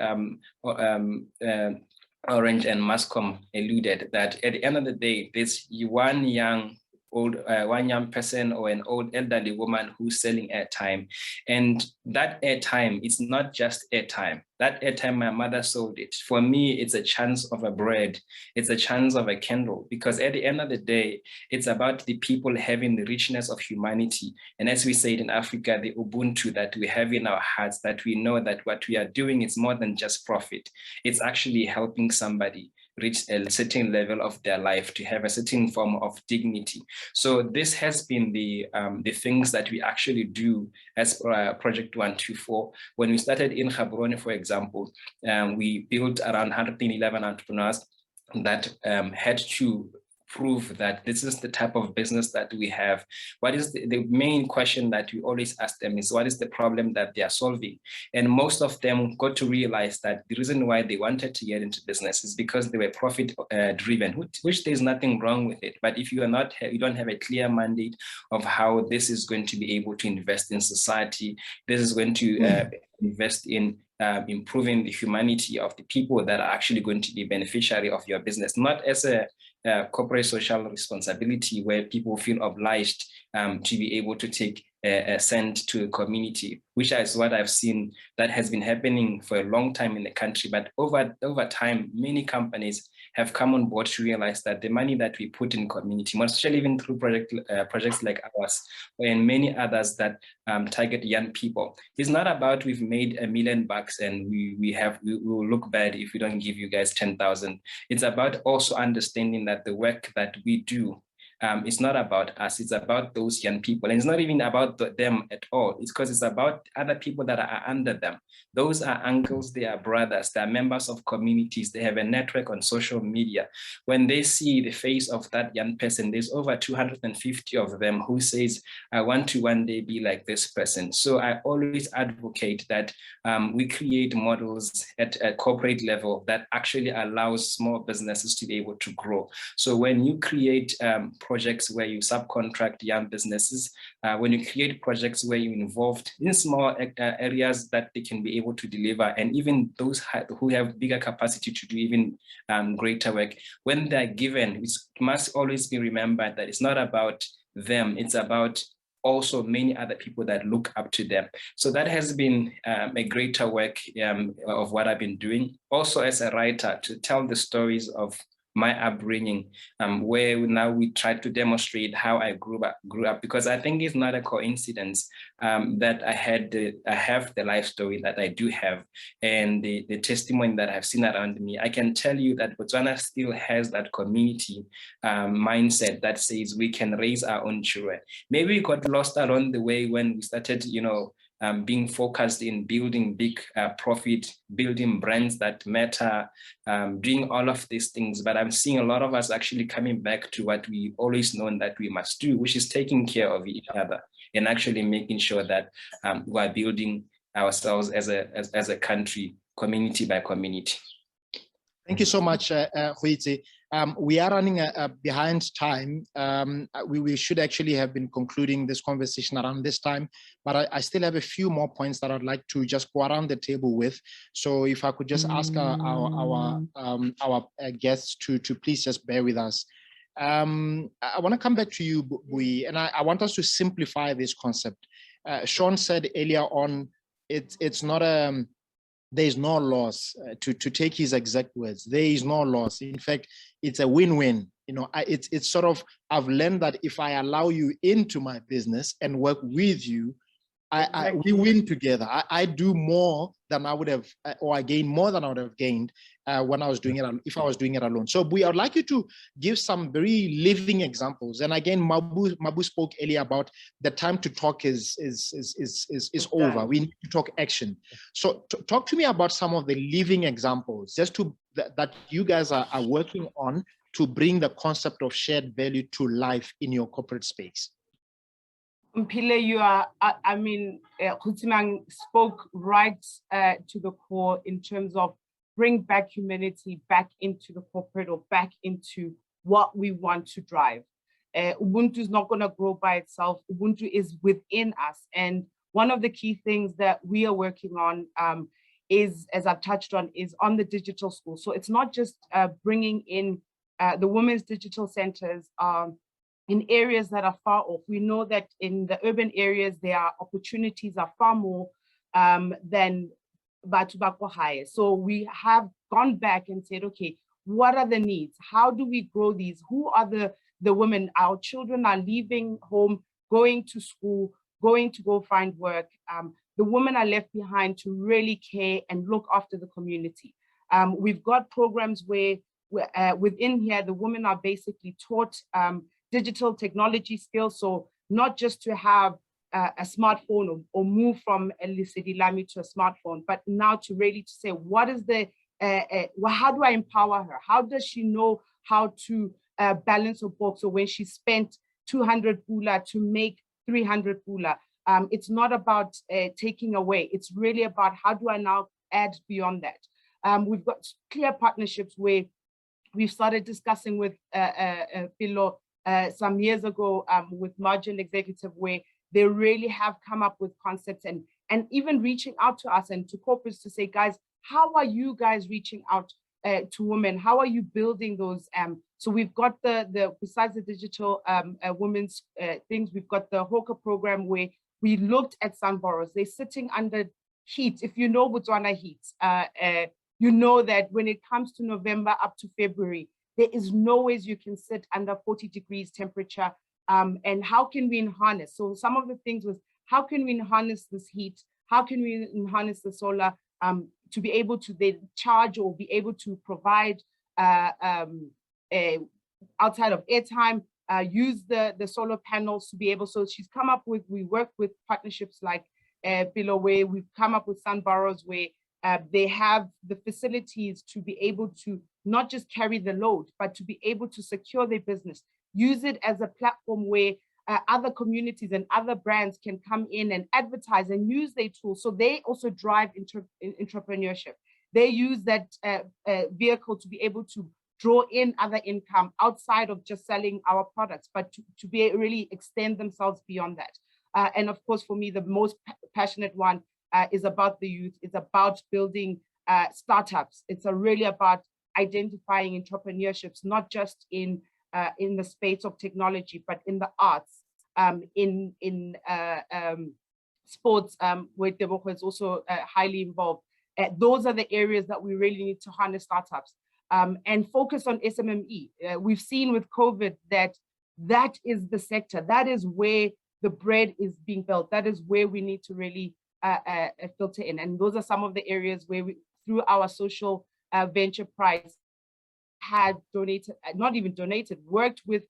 Orange and Mascom alluded that at the end of the day, there's one young one young person or an old elderly woman who's selling airtime. And that airtime, it's not just airtime. That airtime, my mother sold it. For me, it's a chance of a bread. It's a chance of a candle, because at the end of the day, it's about the people having the richness of humanity. And as we said in Africa, the Ubuntu that we have in our hearts, that we know that what we are doing is more than just profit. It's actually helping somebody reach a certain level of their life, to have a certain form of dignity. So this has been the things that we actually do as Project 124. When we started in Gaborone, for example, we built around 111 entrepreneurs that had to prove that this is the type of business that we have. What is the main question that we always ask them is, what is the problem that they are solving? And most of them got to realize that the reason why they wanted to get into business is because they were profit driven, which there's nothing wrong with it. But if you are not, you don't have a clear mandate of how this is going to be able to invest in society, this is going to invest in improving the humanity of the people that are actually going to be beneficiary of your business, not as a corporate social responsibility where people feel obliged to be able to take a cent to a community, which is what I've seen that has been happening for a long time in the country. But over time, many companies have come on board to realize that the money that we put in community, especially even through projects like ours and many others that target young people, it's not about we've made $1 million and we will look bad if we don't give you guys 10,000. It's about also understanding that the work that we do, it's not about us, it's about those young people. And it's not even about them at all. It's because it's about other people that are under them. Those are uncles, they are brothers, they are members of communities, they have a network on social media. When they see the face of that young person, there's over 250 of them who says, I want to one day be like this person. So I always advocate that we create models at a corporate level that actually allows small businesses to be able to grow. So when you create projects where you subcontract young businesses, when you create projects where you're involved in small areas that they can be able to deliver, and even those who have bigger capacity to do even greater work, when they're given, it must always be remembered that it's not about them, it's about also many other people that look up to them. So that has been a greater work of what I've been doing. Also as a writer, to tell the stories of my upbringing, where now we try to demonstrate how I grew up, because I think it's not a coincidence that I have the life story that I do have, and the testimony that I've seen around me. I can tell you that Botswana still has that community mindset that says we can raise our own children. Maybe we got lost along the way when we started, being focused in building big profit, building brands that matter, doing all of these things. But I'm seeing a lot of us actually coming back to what we always known that we must do, which is taking care of each other and actually making sure that we're building ourselves as a country, community by community. Thank you so much, Huitzi. We are running behind time. We should actually have been concluding this conversation around this time, but I still have a few more points that I'd like to just go around the table with. So if I could just ask our guests to please just bear with us. I want to come back to you, Bui, and I want us to simplify this concept. Sean said earlier on, it's not there's no loss, to take his exact words. There is no loss. In fact, it's a win-win. It's sort of, I've learned that if I allow you into my business and work with you, we win together. I do more than I would have, or I gain more than I would have gained when I was doing it, if I was doing it alone. So I would like you to give some very living examples. And again, Mabu spoke earlier about the time to talk is over. We need to talk action. So talk to me about some of the living examples, just that you guys are working on to bring the concept of shared value to life in your corporate space. Mpile, you are, Hutimang spoke right to the core in terms of bring back humanity back into the corporate or back into what we want to drive. Ubuntu is not going to grow by itself. Ubuntu is within us. And one of the key things that we are working on is, as I've touched on, is on the digital school. So it's not just bringing in the women's digital centers, in areas that are far off. We know that in the urban areas, there are opportunities are far more than Batubako High. So we have gone back and said, okay, what are the needs? How do we grow these? Who are the women? Our children are leaving home, going to school, going to go find work. The women are left behind to really care and look after the community. We've got programs where within here, the women are basically taught digital technology skills. So not just to have a smartphone or move from a Lesedi Lami to a smartphone, but now to really to say, what is the, how do I empower her? How does she know how to balance her books? So when she spent 200 pula to make 300 pula, it's not about taking away. It's really about how do I now add beyond that? We've got clear partnerships where we've started discussing with Philo some years ago with Margin Executive, where they really have come up with concepts and even reaching out to us and to corporates to say, guys, how are you guys reaching out to women? How are you building those? So we've got besides the digital women's things, we've got the Hawker program where we looked at sun borrowers. They're sitting under heat. If you know Botswana heat, you know that when it comes to November up to February, there is no ways you can sit under 40 degrees temperature. And how can we harness? So some of the things was, how can we harness this heat? How can we harness the solar to be able to then charge or be able to provide outside of airtime, use the solar panels to be able, so she's come up with, we work with partnerships like below where we've come up with sun borrows where they have the facilities to be able to not just carry the load, but to be able to secure their business, use it as a platform where other communities and other brands can come in and advertise and use their tools. So they also drive entrepreneurship. They use that vehicle to be able to draw in other income outside of just selling our products, but to be really extend themselves beyond that. And of course, for me, the most passionate one is about the youth. It's about building startups. It's really about identifying entrepreneurships, not just in the space of technology, but in the arts, in sports, where Tebogo is also highly involved. Those are the areas that we really need to harness startups and focus on SMME. We've seen with COVID that is the sector, that is where the bread is being built. That is where we need to really filter in. And those are some of the areas where we, through our social venture prize, had donated, not even donated, worked with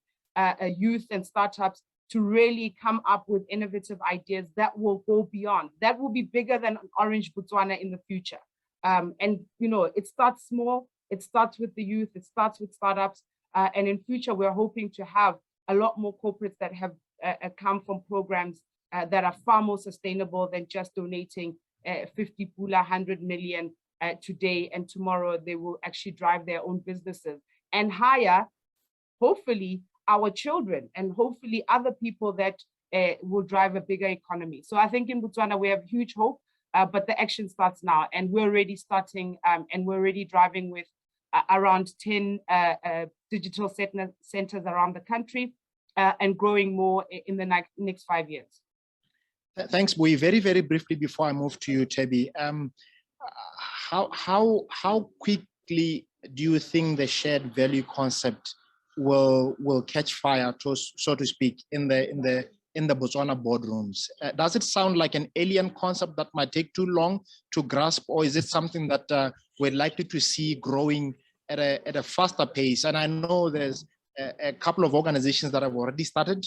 youth and startups to really come up with innovative ideas that will go beyond, that will be bigger than Orange Botswana in the future. And you know, it starts small, it starts with the youth, it starts with startups, and in future we're hoping to have a lot more corporates that have come from programs that are far more sustainable than just donating 50 pula, 100 million today, and tomorrow they will actually drive their own businesses and hire, hopefully, our children and hopefully other people that will drive a bigger economy. So I think in Botswana we have huge hope, but the action starts now, and we're already starting and we're already driving with around 10 digital centers around the country and growing more in the next 5 years. Thanks, Bui. Very, very briefly before I move to you, Tebi, how quickly do you think the shared value concept will catch fire, so to speak, in the Botswana boardrooms? Does it sound like an alien concept that might take too long to grasp, or is it something that we're likely to see growing at a faster pace? And I know there's a couple of organizations that have already started.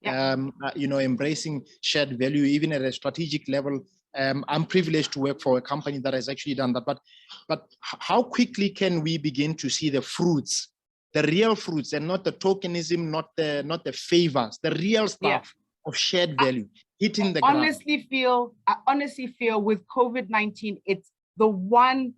Yeah. You know, embracing shared value, even at a strategic level. I'm privileged to work for a company that has actually done that. But how quickly can we begin to see the fruits, the real fruits, and not the tokenism, not the favors, the real stuff of shared value hitting the ground? I honestly feel with COVID-19, it's the one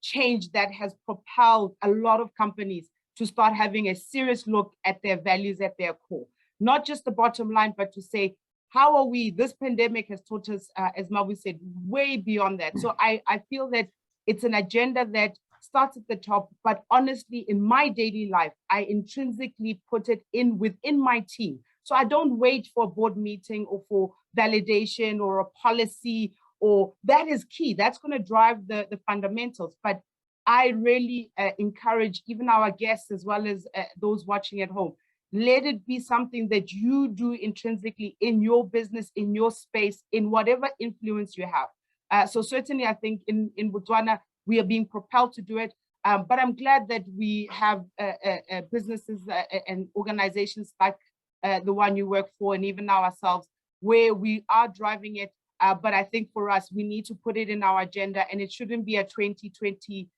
change that has propelled a lot of companies to start having a serious look at their values at their core. Not just the bottom line, but to say, how are we, this pandemic has taught us, as Mabu said, way beyond that. So I feel that it's an agenda that starts at the top, but honestly, in my daily life, I intrinsically put it in within my team. So I don't wait for a board meeting or for validation or a policy, or that is key. That's going to drive the fundamentals. But I really encourage even our guests as well as those watching at home, let it be something that you do intrinsically in your business, in your space, in whatever influence you have. So certainly I think in Botswana, we are being propelled to do it. But I'm glad that we have businesses and organizations like the one you work for, and even ourselves, where we are driving it. But I think for us, we need to put it in our agenda, and it shouldn't be a 2020,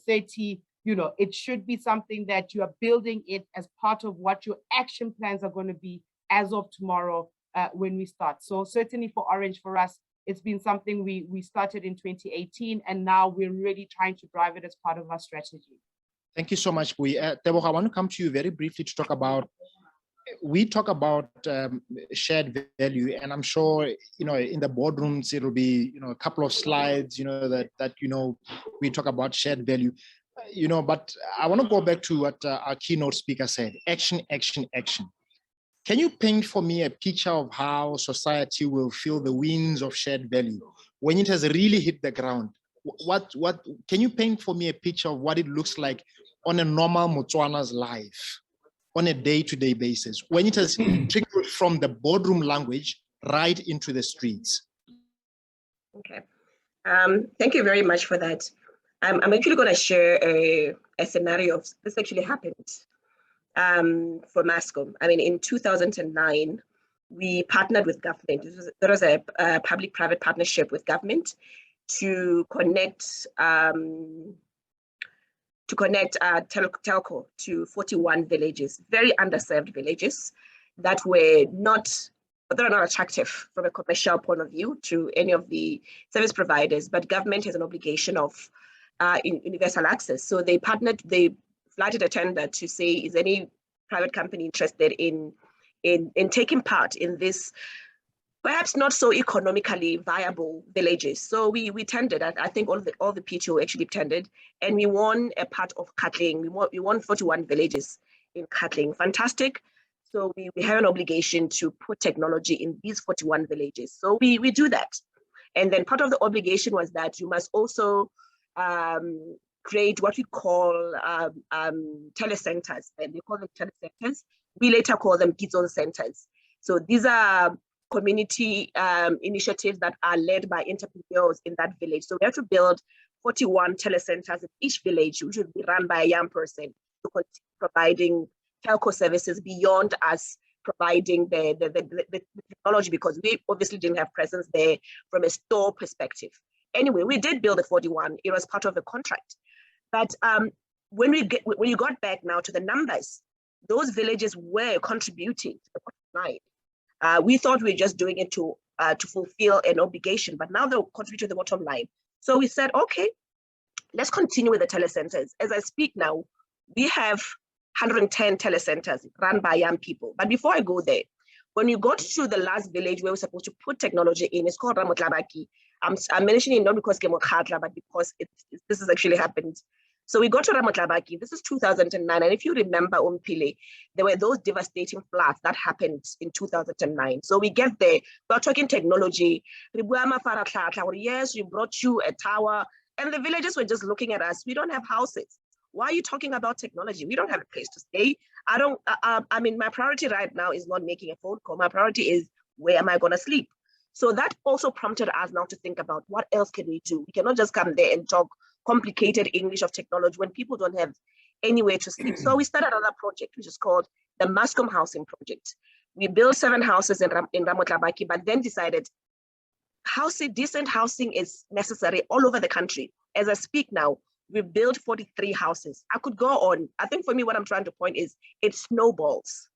30, it should be something that you are building it as part of what your action plans are going to be as of tomorrow when we start. So certainly for Orange, for us, it's been something we started in 2018, and now we're really trying to drive it as part of our strategy. Thank you so much, Bui. Tebogo, I want to come to you very briefly to talk about, we talk about shared value, and I'm sure, in the boardrooms, it'll be, a couple of slides, that we talk about shared value, but I want to go back to what our keynote speaker said, action, action, action. Can you paint for me a picture of how society will feel the winds of shared value when it has really hit the ground? What can you paint for me a picture of what it looks like on a normal Motswana's life on a day-to-day basis when it has trickled from the boardroom language right into the streets? Okay, thank you very much for that. I'm actually going to share a scenario of this actually happened for Mascom. I mean, in 2009, we partnered with government. There was a public-private partnership with government to connect telco to 41 villages, very underserved villages that were not attractive from a commercial point of view to any of the service providers, but government has an obligation of universal access. So they partnered, they flighted a tender to say, is any private company interested in taking part in this perhaps not so economically viable villages? So we tendered. I think all the PTO actually tendered, and we won a part of Katling. We won 41 villages in Katling. Fantastic. So we have an obligation to put technology in these 41 villages. So we do that. And then part of the obligation was that you must also create what we call telecenters, and we call them telecenters. We later call them Gizon centers. So these are community initiatives that are led by entrepreneurs in that village. So we have to build 41 telecenters in each village, which will be run by a young person to continue providing telco services beyond us providing the technology, because we obviously didn't have presence there from a store perspective. Anyway, we did build the 41. It was part of the contract. But when you got back now to the numbers, those villages were contributing to the bottom line. We thought we were just doing it to fulfill an obligation, but now they'll contribute to the bottom line. So we said, okay, let's continue with the telecenters. As I speak now, we have 110 telecenters run by young people. But before I go there, when you got to the last village where we're supposed to put technology in, it's called Ramotlabaki. I'm mentioning it not because Kemokhatla, but because this has actually happened. So we got to Ramotlabaki. This is 2009. And if you remember, Umpile, there were those devastating floods that happened in 2009. So we get there, we're talking technology. Yes, we brought you a tower. And the villagers were just looking at us. We don't have houses. Why are you talking about technology? We don't have a place to stay. I mean, my priority right now is not making a phone call. My priority is, where am I going to sleep? So that also prompted us now to think about what else can we do? We cannot just come there and talk complicated English of technology when people don't have anywhere to sleep. So we started another project, which is called the Mascom Housing Project. We built 7 houses in Ramotlabaki, but then decided decent housing is necessary all over the country. As I speak now, we built 43 houses. I could go on. I think for me, what I'm trying to point is it snowballs.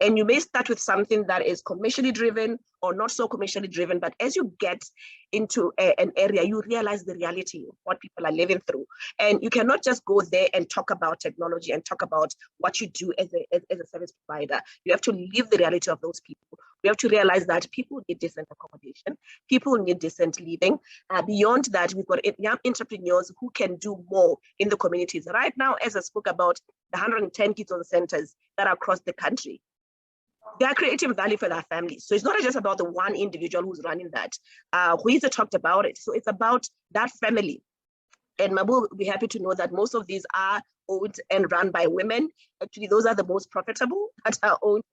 And you may start with something that is commercially driven or not so commercially driven, but as you get into an area, you realize the reality of what people are living through. And you cannot just go there and talk about technology and talk about what you do as a service provider. You have to live the reality of those people. We have to realize that people need decent accommodation, people need decent living. Beyond that, we've got young entrepreneurs who can do more in the communities. Right now, as I spoke about the 110 kids on centers that are across the country, they are creating value for their families. So it's not just about the one individual who's running that. Huiza talked about it. So it's about that family. And Mabu will be happy to know that most of these are owned and run by women. Actually, those are the most profitable that are owned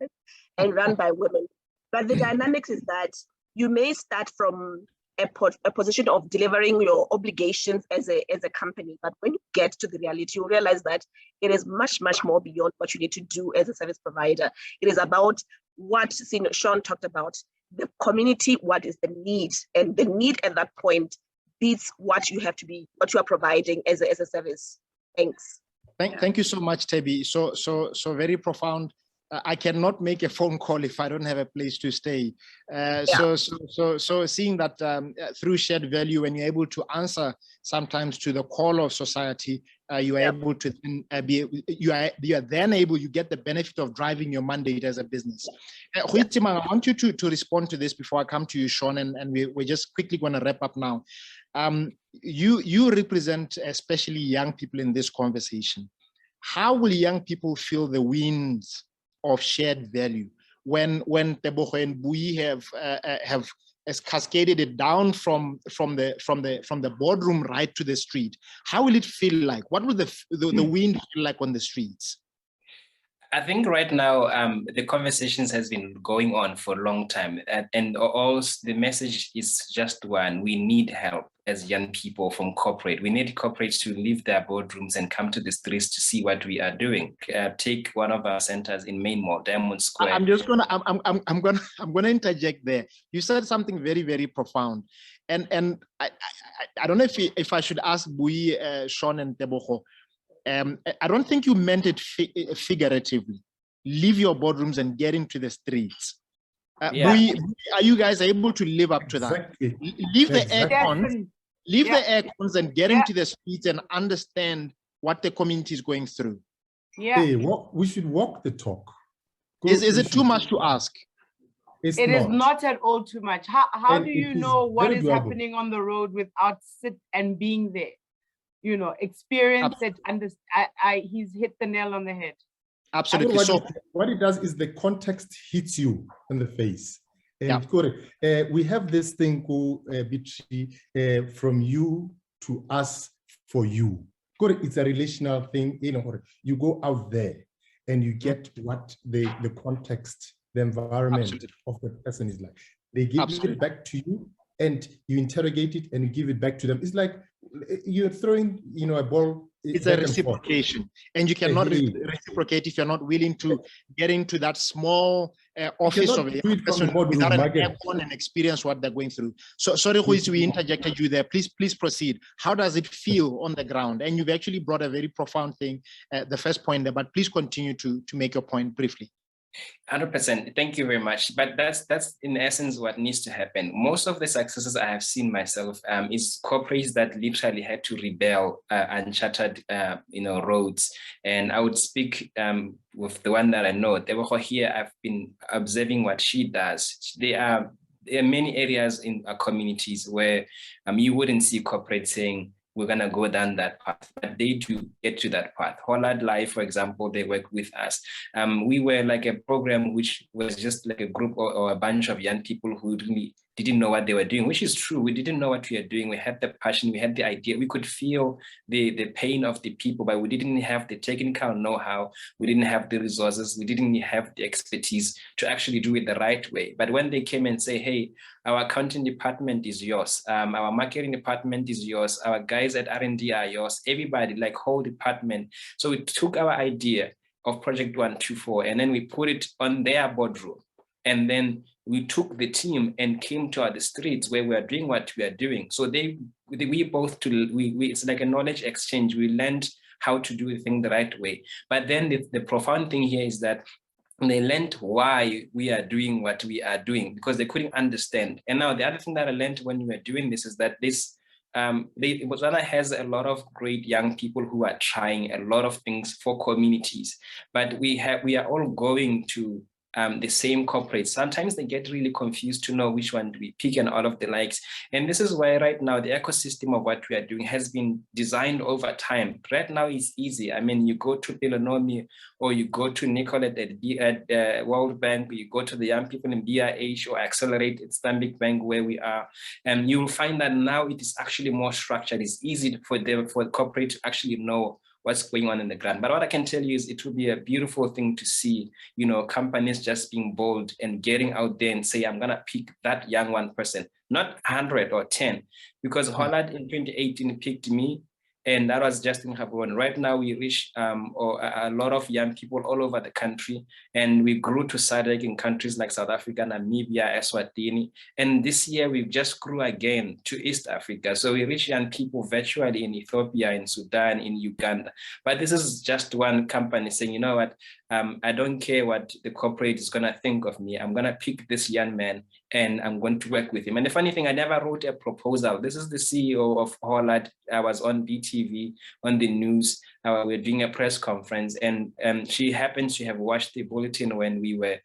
and run by women. But the dynamics is that you may start from a position of delivering your obligations as a company. But when you get to the reality, you realize that it is much, much more beyond what you need to do as a service provider. It is about what Sean talked about, the community, what is the need, and the need at that point beats what you are providing as a service. Thanks. Thank you so much, Tebi. So very profound. I cannot make a phone call if I don't have a place to stay. So seeing that through shared value, when you're able to answer sometimes to the call of society, you are able to then you get the benefit of driving your mandate as a business. I want you to respond to this before I come to you, Sean, and we're just quickly going to wrap up now. You represent especially young people in this conversation. How will young people feel the winds of shared value when Tebogo and Bui have cascaded it down from the boardroom right to the street? How will it feel like? What will the wind feel like on the streets? I think right now the conversations has been going on for a long time, and also the message is just one: we need help as young people from corporate. We need corporates to leave their boardrooms and come to the streets to see what we are doing. Take one of our centers in Main Mall, Diamond Square. I'm gonna interject there. You said something very, very profound, and I don't know if I should ask Bui, Sean, and Tebogo. I don't think you meant it figuratively. Leave your boardrooms and get into the streets. Bui, are you guys able to live up to that? Leave the aircons, leave the aircons and get into the streets and understand what the community is going through. Hey, we should walk the talk. Is it too much to ask? It is not at all too much. How do you know what is happening on the road without sit and being there? You know, experience it, he's hit the nail on the head. Absolutely. What it does is the context hits you in the face. And we have this thing called from you to us for you. It's a relational thing. You go out there and you get what the context, the environment of the person is like. They give it back to you and you interrogate it and you give it back to them. It's like you're throwing, a ball. It's a reciprocation, and you cannot reciprocate if you're not willing to get into that small office of a person without an aircon and experience what they're going through. So sorry, Huiz, we interjected you there. Please proceed. How does it feel on the ground? And you've actually brought a very profound thing, the first point there, but please continue to make your point briefly. 100%. Thank you very much. But that's in essence what needs to happen. Most of the successes I have seen myself is corporates that literally had to rebel uncharted, roads. And I would speak with the one that I know. Here, I've been observing what she does. There are many areas in our communities where you wouldn't see corporates saying, we're going to go down that path, but they do get to that path. Hollard Life, for example, they work with us. We were like a program which was just like a group or a bunch of young people who really didn't know what they were doing, which is true. We didn't know what we were doing. We had the passion, we had the idea. We could feel the pain of the people, but we didn't have the technical know-how. We didn't have the resources. We didn't have the expertise to actually do it the right way. But when they came and say, hey, our accounting department is yours, our marketing department is yours, our guys at R&D are yours, everybody, like whole department. So we took our idea of Project 124 and then we put it on their boardroom. And then we took the team and came to the streets where we are doing what we are doing. So it's like a knowledge exchange. We learned how to do the thing the right way. But then the profound thing here is that they learned why we are doing what we are doing because they couldn't understand. And now the other thing that I learned when we were doing this is that Botswana has a lot of great young people who are trying a lot of things for communities, but we are all going to the same corporates. Sometimes they get really confused to know which one do we pick and all of the likes. And this is why right now the ecosystem of what we are doing has been designed over time. Right now it's easy. I mean, you go to Pilonomi or you go to Nicolette at World Bank, or you go to the young people in BRH or Accelerate at Stanbic Bank where we are, and you'll find that now it is actually more structured. It's easy for the corporate to actually know what's going on in the ground. But what I can tell you is it will be a beautiful thing to see, you know, companies just being bold and getting out there and say, I'm going to pick that young one person, not 100 or 10, because Holland in 2018 picked me, and that was just in Gabon. Right now, we reach a lot of young people all over the country, and we grew to SADC in countries like South Africa, Namibia, Eswatini. And this year, we just grew again to East Africa. So we reach young people virtually in Ethiopia, in Sudan, in Uganda. But this is just one company saying, you know what, I don't care what the corporate is going to think of me. I'm going to pick this young man and I'm going to work with him. And the funny thing, I never wrote a proposal. This is the CEO of Holland. I was on BTV, on the news. We're doing a press conference, and she happens to have watched the bulletin when we were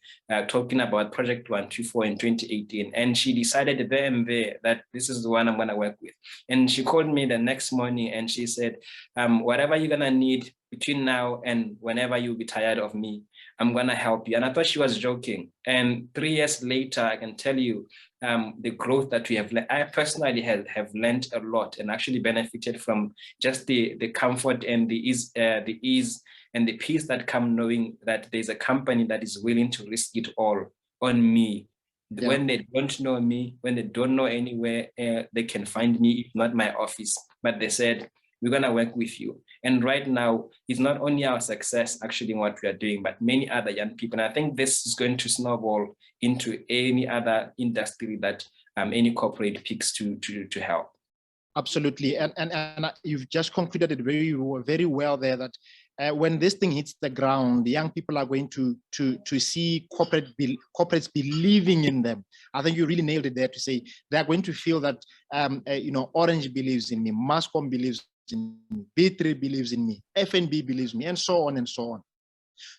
talking about Project 124 in 2018. And she decided there and there that this is the one I'm going to work with. And she called me the next morning and she said, whatever you're going to need between now and whenever you'll be tired of me, I'm going to help you. And I thought she was joking. And 3 years later, I can tell you the growth that we have. I personally have learned a lot and actually benefited from just the comfort and the ease and the peace that come knowing that there's a company that is willing to risk it all on me. Yeah. When they don't know me, when they don't know anywhere, they can find me, if not my office. But they said, we're going to work with you. And right now, it's not only our success actually in what we are doing, but many other young people. And I think this is going to snowball into any other industry that any corporate picks to help. Absolutely. And you've just concluded it very well there, that when this thing hits the ground, the young people are going to see corporates believing in them. I think you really nailed it there to say they're going to feel that, Orange believes in me, Mascom believes in me, B3 believes in me, FNB believes in me, and so on and so on.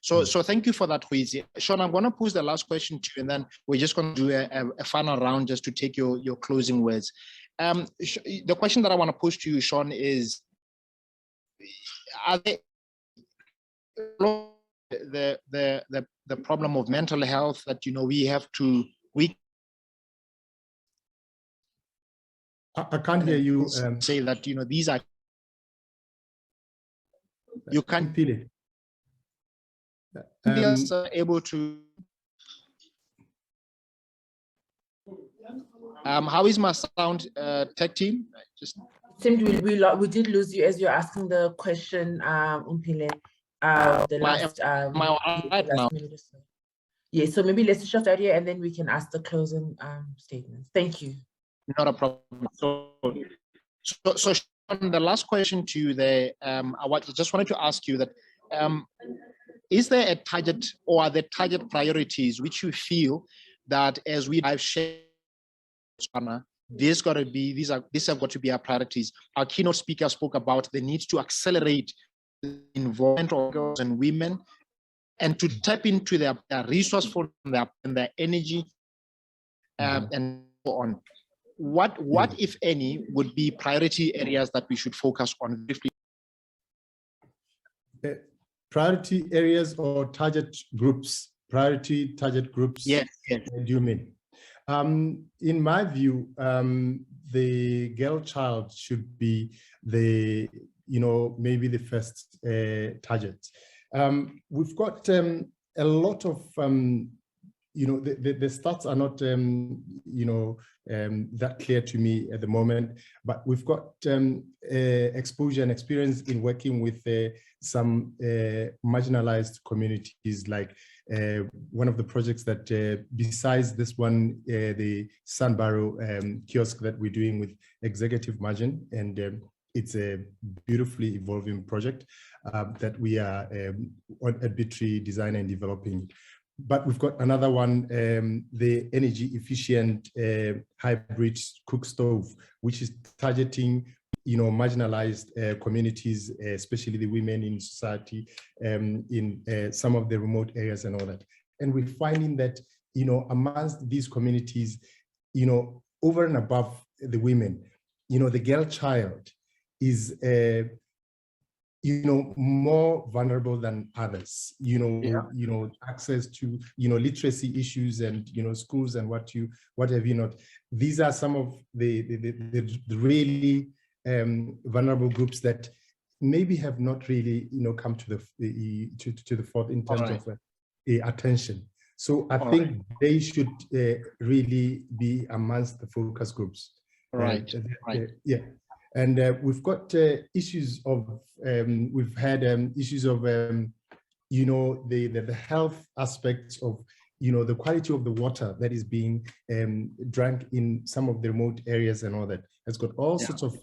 So thank you for that, Huizi. Sean, I'm going to pose the last question to you, and then we're just going to do a final round just to take your closing words. The question that I want to pose to you, Sean, is: are there the problem of mental health that I can't hear you say that these are you can't feel it. Able to how is my sound, tech team? Seemed we did lose you as you're asking the question, Mpile. The last right now. Yeah, so maybe let's shift out here and then we can ask the closing statements. Thank you. Not a problem. So Sean, the last question to you there, I just wanted to ask you that is there a target or are there target priorities which you feel that as I've shared, these have got to be our priorities? Our keynote speaker spoke about the need to accelerate the involvement of girls and women and to tap into their resourceful and their energy and so on. What if any would be priority areas that we should focus on briefly? Priority areas or target groups? Priority target groups. Yes. What do you mean? In my view, the girl child should be maybe the first target. We've got a lot of the stats are not that clear to me at the moment, but we've got exposure and experience in working with some marginalized communities, like one of the projects that besides this one, the Sunbarrow kiosk that we're doing with Executive Margin, and it's a beautifully evolving project that we are at B3 designing and developing. But we've got another one, the energy efficient hybrid cook stove, which is targeting marginalized communities, especially the women in society, in some of the remote areas and all that. And we're finding that, amongst these communities, over and above the women, the girl child is, more vulnerable than others, access to, literacy issues and, schools and what have you not. These are some of the really vulnerable groups that maybe have not really, come to the fore in terms of attention. So I think they should really be amongst the focus groups. Right. Yeah. And we've got issues of, we've had issues of, the health aspects of, the quality of the water that is being drank in some of the remote areas and all that. It's got all sorts of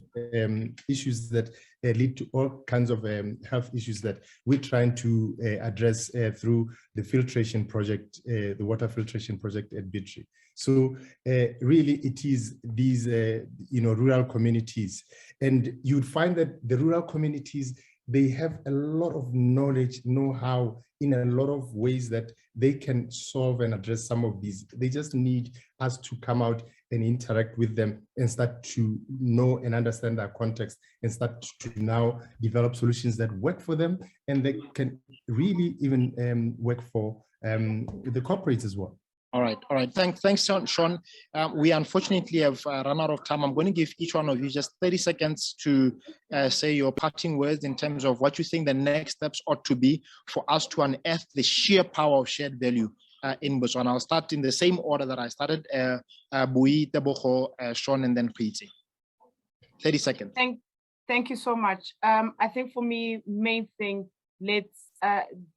issues that lead to all kinds of health issues that we're trying to address through the filtration project, the water filtration project at Bitri. So really it is these, rural communities. And you'd find that the rural communities, they have a lot of knowledge, know-how in a lot of ways that they can solve and address some of these. They just need us to come out and interact with them and start to know and understand their context and start to now develop solutions that work for them, and they can really even work for the corporates as well. All right. Thanks, Sean. We unfortunately have run out of time. I'm going to give each one of you just 30 seconds to say your parting words in terms of what you think the next steps ought to be for us to unearth the sheer power of shared value in Botswana. I'll start in the same order that I started. Bui, Tebogo, Sean, and then Khwiti. 30 seconds. Thank you so much. I think for me, main thing, let's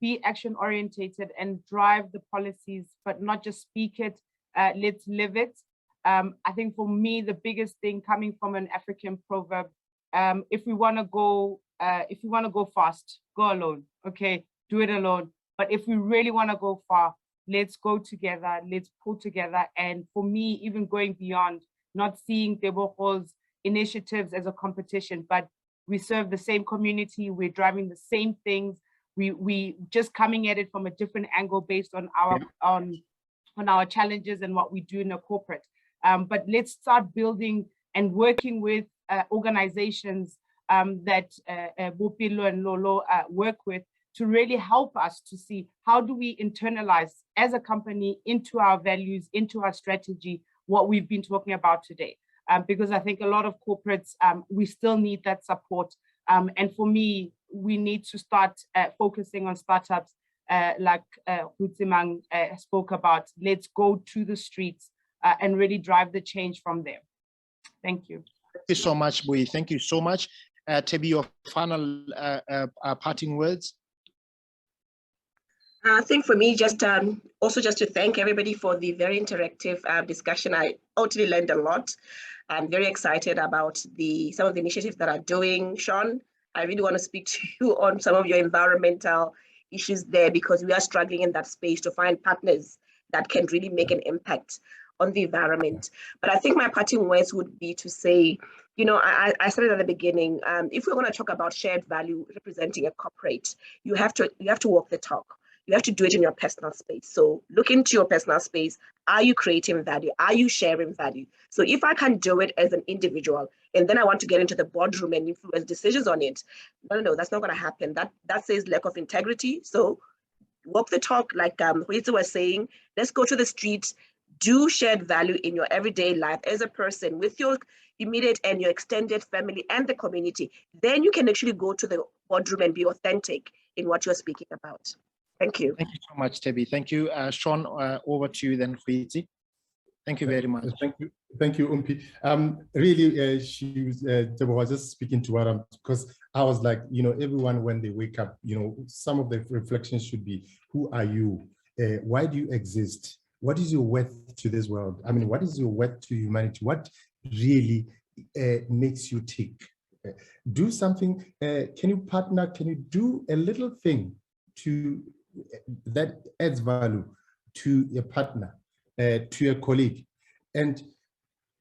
be action orientated and drive the policies, but not just speak it, let's live it. I think for me, the biggest thing coming from an African proverb, if we want to go fast, go alone, okay, do it alone. But if we really want to go far, let's go together, let's pull together. And for me, even going beyond, not seeing Tebogo's initiatives as a competition, but we serve the same community, we're driving the same things. We just coming at it from a different angle based on our on our challenges and what we do in a corporate. But let's start building and working with organizations that Bopilo and Lolo work with to really help us to see how do we internalize as a company into our values, into our strategy, what we've been talking about today. Because I think a lot of corporates, we still need that support. And for me, we need to start focusing on startups like Hutsimang spoke about. Let's go to the streets and really drive the change from there. Thank you. Thank you so much, Bui. Thank you so much. Tebi, your final parting words. I think for me, just to thank everybody for the very interactive discussion. I totally learned a lot. I'm very excited about some of the initiatives that are doing. Sean, I really want to speak to you on some of your environmental issues there, because we are struggling in that space to find partners that can really make an impact on the environment. But I think my parting words would be to say, I said it at the beginning, if we're going to talk about shared value representing a corporate, you have to walk the talk. You have to do it in your personal space. So look into your personal space. Are you creating value? Are you sharing value? So if I can do it as an individual, and then I want to get into the boardroom and influence decisions on it, no, that's not going to happen. That says lack of integrity. So walk the talk, like Huitzi was saying. Let's go to the streets, do shared value in your everyday life as a person with your immediate and your extended family and the community. Then you can actually go to the boardroom and be authentic in what you're speaking about. Thank you. Thank you so much, Tebi. Thank you. Sean, over to you then, Khwiti. Thank you very much. Thank you, Umpi. Really, Tebi was just speaking to what because I was like, everyone when they wake up, some of the reflections should be, who are you? Why do you exist? What is your worth to this world? I mean, what is your worth to humanity? What really makes you tick? Do something. Can you partner? Can you do a little thing that adds value to your partner, to your colleague? And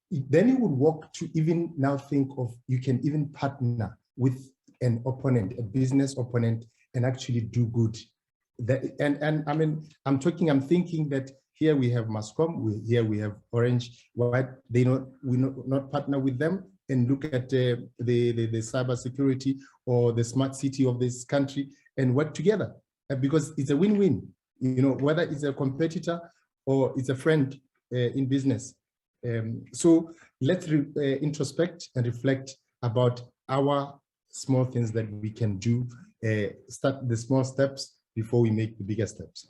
then you would walk to even now think of, you can even partner with an opponent, a business opponent, and actually do good and I mean, I'm thinking that here we have Mascom, here we have Orange. Why we not partner with them and look at the cyber security or the smart city of this country and work together? Because it's a win-win, whether it's a competitor or it's a friend in business. So let's introspect and reflect about our small things that we can do, start the small steps before we make the bigger steps.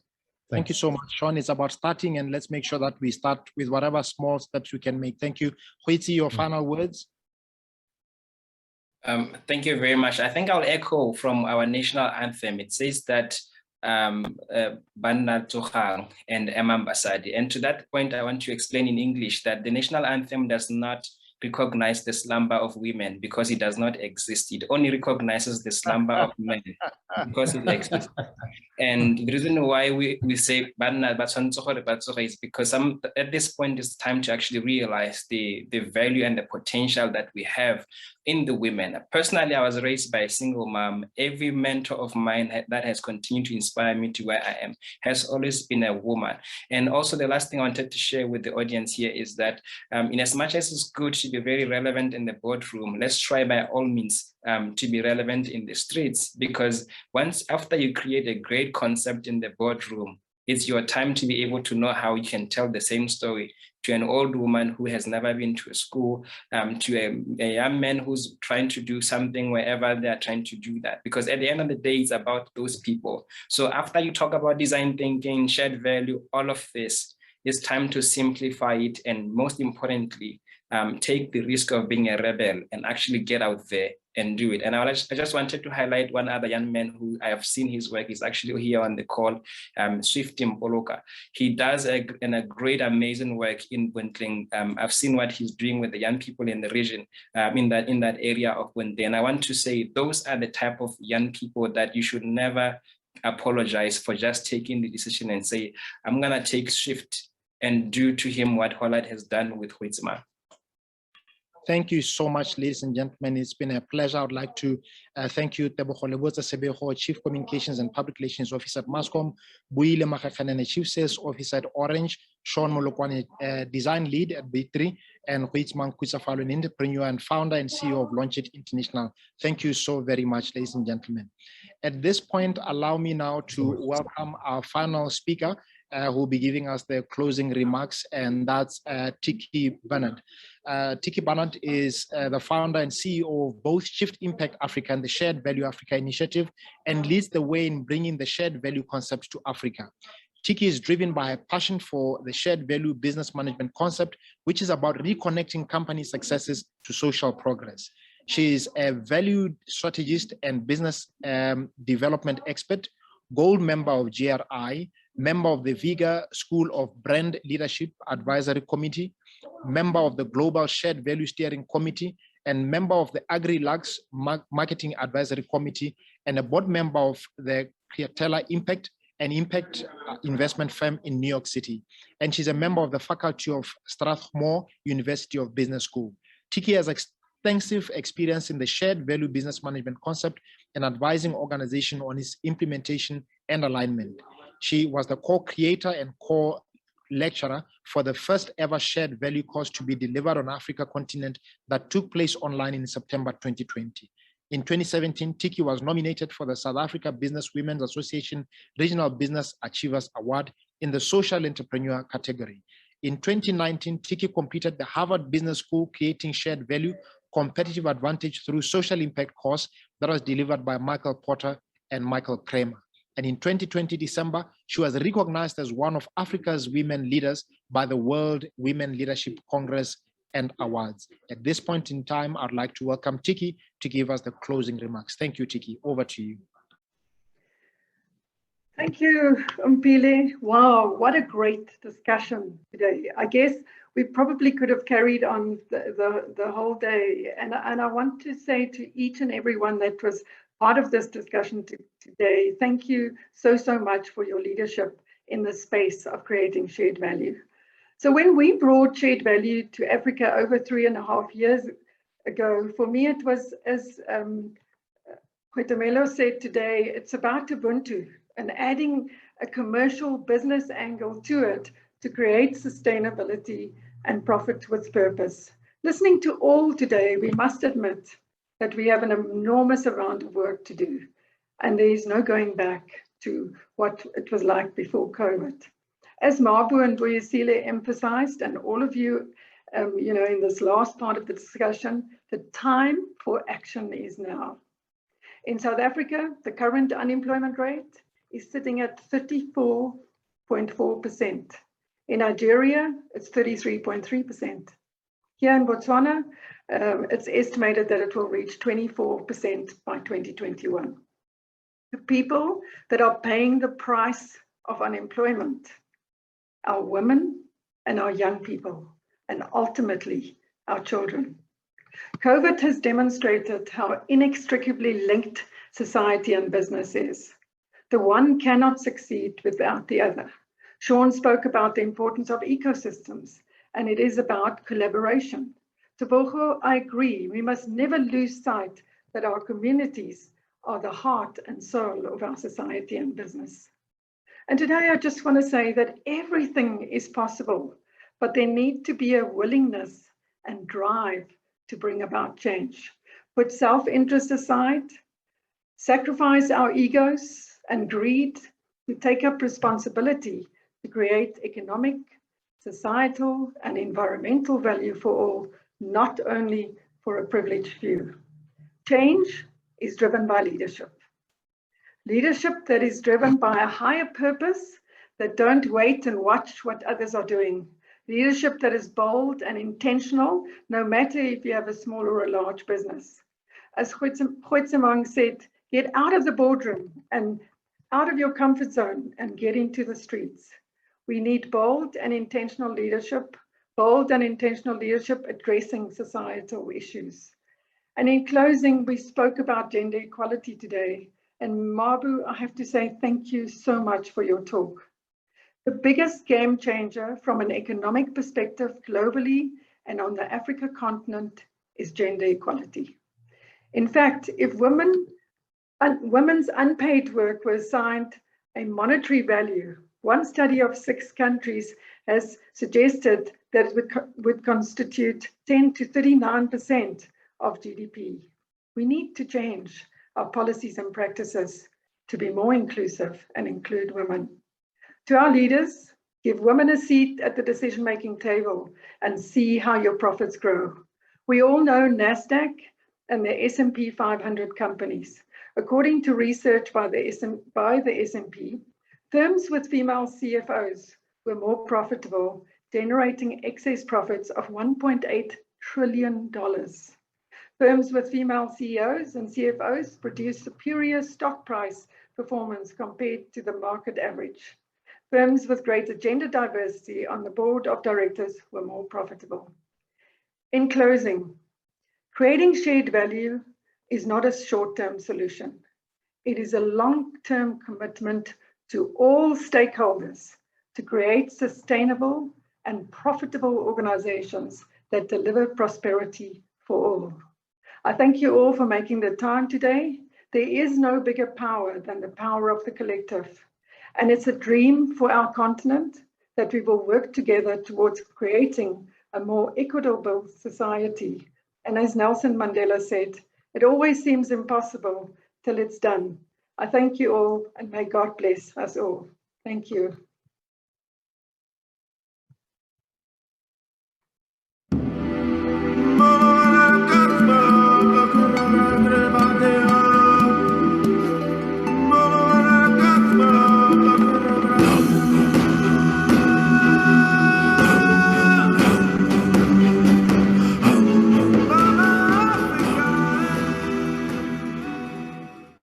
Thank you so much, Sean. It's about starting, and let's make sure that we start with whatever small steps we can make. Thank you. Khwetsi, your final words? Thank you very much. I think I'll echo from our national anthem. It says that Banna Tsogang and Emambasadi. And to that point, I want to explain in English that the national anthem does not recognize the slumber of women because it does not exist. It only recognizes the slumber of men because it exists. And the reason why we say is because at this point it's time to actually realize the value and the potential that we have in the women. Personally, I was raised by a single mom. Every mentor of mine that has continued to inspire me to where I am has always been a woman. And also the last thing I wanted to share with the audience here is that in as much as it's good to be very relevant in the boardroom, let's try by all means to be relevant in the streets, because after you create a great concept in the boardroom, it's your time to be able to know how you can tell the same story to an old woman who has never been to a school, to a young man who's trying to do something wherever they're trying to do that. Because at the end of the day, it's about those people. So after you talk about design thinking, shared value, all of this, it's time to simplify it. And most importantly, take the risk of being a rebel and actually get out there and do it. And I just wanted to highlight one other young man who I have seen his work. He's actually here on the call, Swift Mpoloka. He does a great, amazing work in Bwentling. I've seen what he's doing with the young people in the region, in that area of Bwente. And I want to say those are the type of young people that you should never apologize for just taking the decision and say, I'm gonna take Swift and do to him what Holland has done with Huitsma. Thank you so much, ladies and gentlemen. It's been a pleasure. I would like to thank you, Tebogo Leboza Sebeho, Chief Communications and Public Relations Officer at Mascom, Buile Makakhanene, Chief Sales Officer at Orange, Sean Molokwane, Design Lead at B3, and Huitsman Kuisafalo, an entrepreneur and founder and CEO of Launchit International. Thank you so very much, ladies and gentlemen. At this point, allow me now to welcome our final speaker, who will be giving us the closing remarks, and that's Tiki Bernard. Tiki Bernard is the founder and CEO of both Shift Impact Africa and the Shared Value Africa initiative, and leads the way in bringing the shared value concept to Africa. Tiki is driven by a passion for the shared value business management concept, which is about reconnecting company successes to social progress. She is a valued strategist and business development expert, gold member of GRI, member of the Viga School of Brand Leadership Advisory Committee, member of the Global Shared Value Steering Committee, and member of the Agri-Lux Marketing Advisory Committee, and a board member of the Creatella Impact, an impact investment firm in New York City. And she's a member of the faculty of Strathmore University of Business School. Tiki has extensive experience in the shared value business management concept and advising organizations on its implementation and alignment. She was the co-creator and co-lecturer for the first ever shared value course to be delivered on Africa continent that took place online in September 2020. In 2017, Tiki was nominated for the South Africa Business Women's Association Regional Business Achievers Award in the Social Entrepreneur category. In 2019, Tiki completed the Harvard Business School Creating Shared Value Competitive Advantage through Social Impact course that was delivered by Michael Porter and Michael Kramer. And in 2020 December, she was recognized as one of Africa's women leaders by the World Women Leadership Congress and Awards. At this point in time, I'd like to welcome Tiki to give us the closing remarks. Thank you, Tiki. Over to you. Thank you, Mpile. Wow, what a great discussion today. I guess we probably could have carried on the whole day. And I want to say to each and everyone that was part of this discussion today, thank you so much for your leadership in the space of creating shared value. So when we brought shared value to Africa over 3.5 years ago, for me it was, as Kwetamelo said today, it's about Ubuntu. and adding a commercial business angle to it to create sustainability and profit with purpose. Listening to all today, we must admit that we have an enormous amount of work to do, and there is no going back to what it was like before COVID. As Mabu and Boyesile emphasized, and all of you, in this last part of the discussion, the time for action is now. In South Africa, the current unemployment rate is sitting at 34.4%. In Nigeria, it's 33.3%. Here in Botswana, it's estimated that it will reach 24% by 2021. The people that are paying the price of unemployment are women and our young people, and ultimately our children. COVID has demonstrated how inextricably linked society and business is. The one cannot succeed without the other. Sean spoke about the importance of ecosystems, and it is about collaboration. Tebogo, I agree, we must never lose sight that our communities are the heart and soul of our society and business. And today I just want to say that everything is possible, but there needs to be a willingness and drive to bring about change. Put self-interest aside, sacrifice our egos and greed to take up responsibility to create economic, societal, and environmental value for all, not only for a privileged few. Change is driven by leadership. Leadership that is driven by a higher purpose, that don't wait and watch what others are doing. Leadership that is bold and intentional, no matter if you have a small or a large business. As Khwetsemang said, get out of the boardroom and out of your comfort zone and get into the streets. We need bold and intentional leadership addressing societal issues. And in closing, we spoke about gender equality today. And Mabu, I have to say thank you so much for your talk. The biggest game changer from an economic perspective globally and on the Africa continent is gender equality. In fact, if women's unpaid work was assigned a monetary value, one study of 6 countries has suggested that it would constitute 10 to 39% of GDP. We need to change our policies and practices to be more inclusive and include women. To our leaders, give women a seat at the decision-making table and see how your profits grow. We all know NASDAQ and the S&P 500 companies. According to research by the S&P, firms with female CFOs were more profitable, generating excess profits of $1.8 trillion. Firms with female CEOs and CFOs produced superior stock price performance compared to the market average. Firms with greater gender diversity on the board of directors were more profitable. In closing, creating shared value is not a short-term solution. It is a long-term commitment to all stakeholders to create sustainable and profitable organizations that deliver prosperity for all. I thank you all for making the time today. There is no bigger power than the power of the collective. And it's a dream for our continent that we will work together towards creating a more equitable society. And as Nelson Mandela said, it always seems impossible till it's done. I thank you all and may God bless us all. Thank you.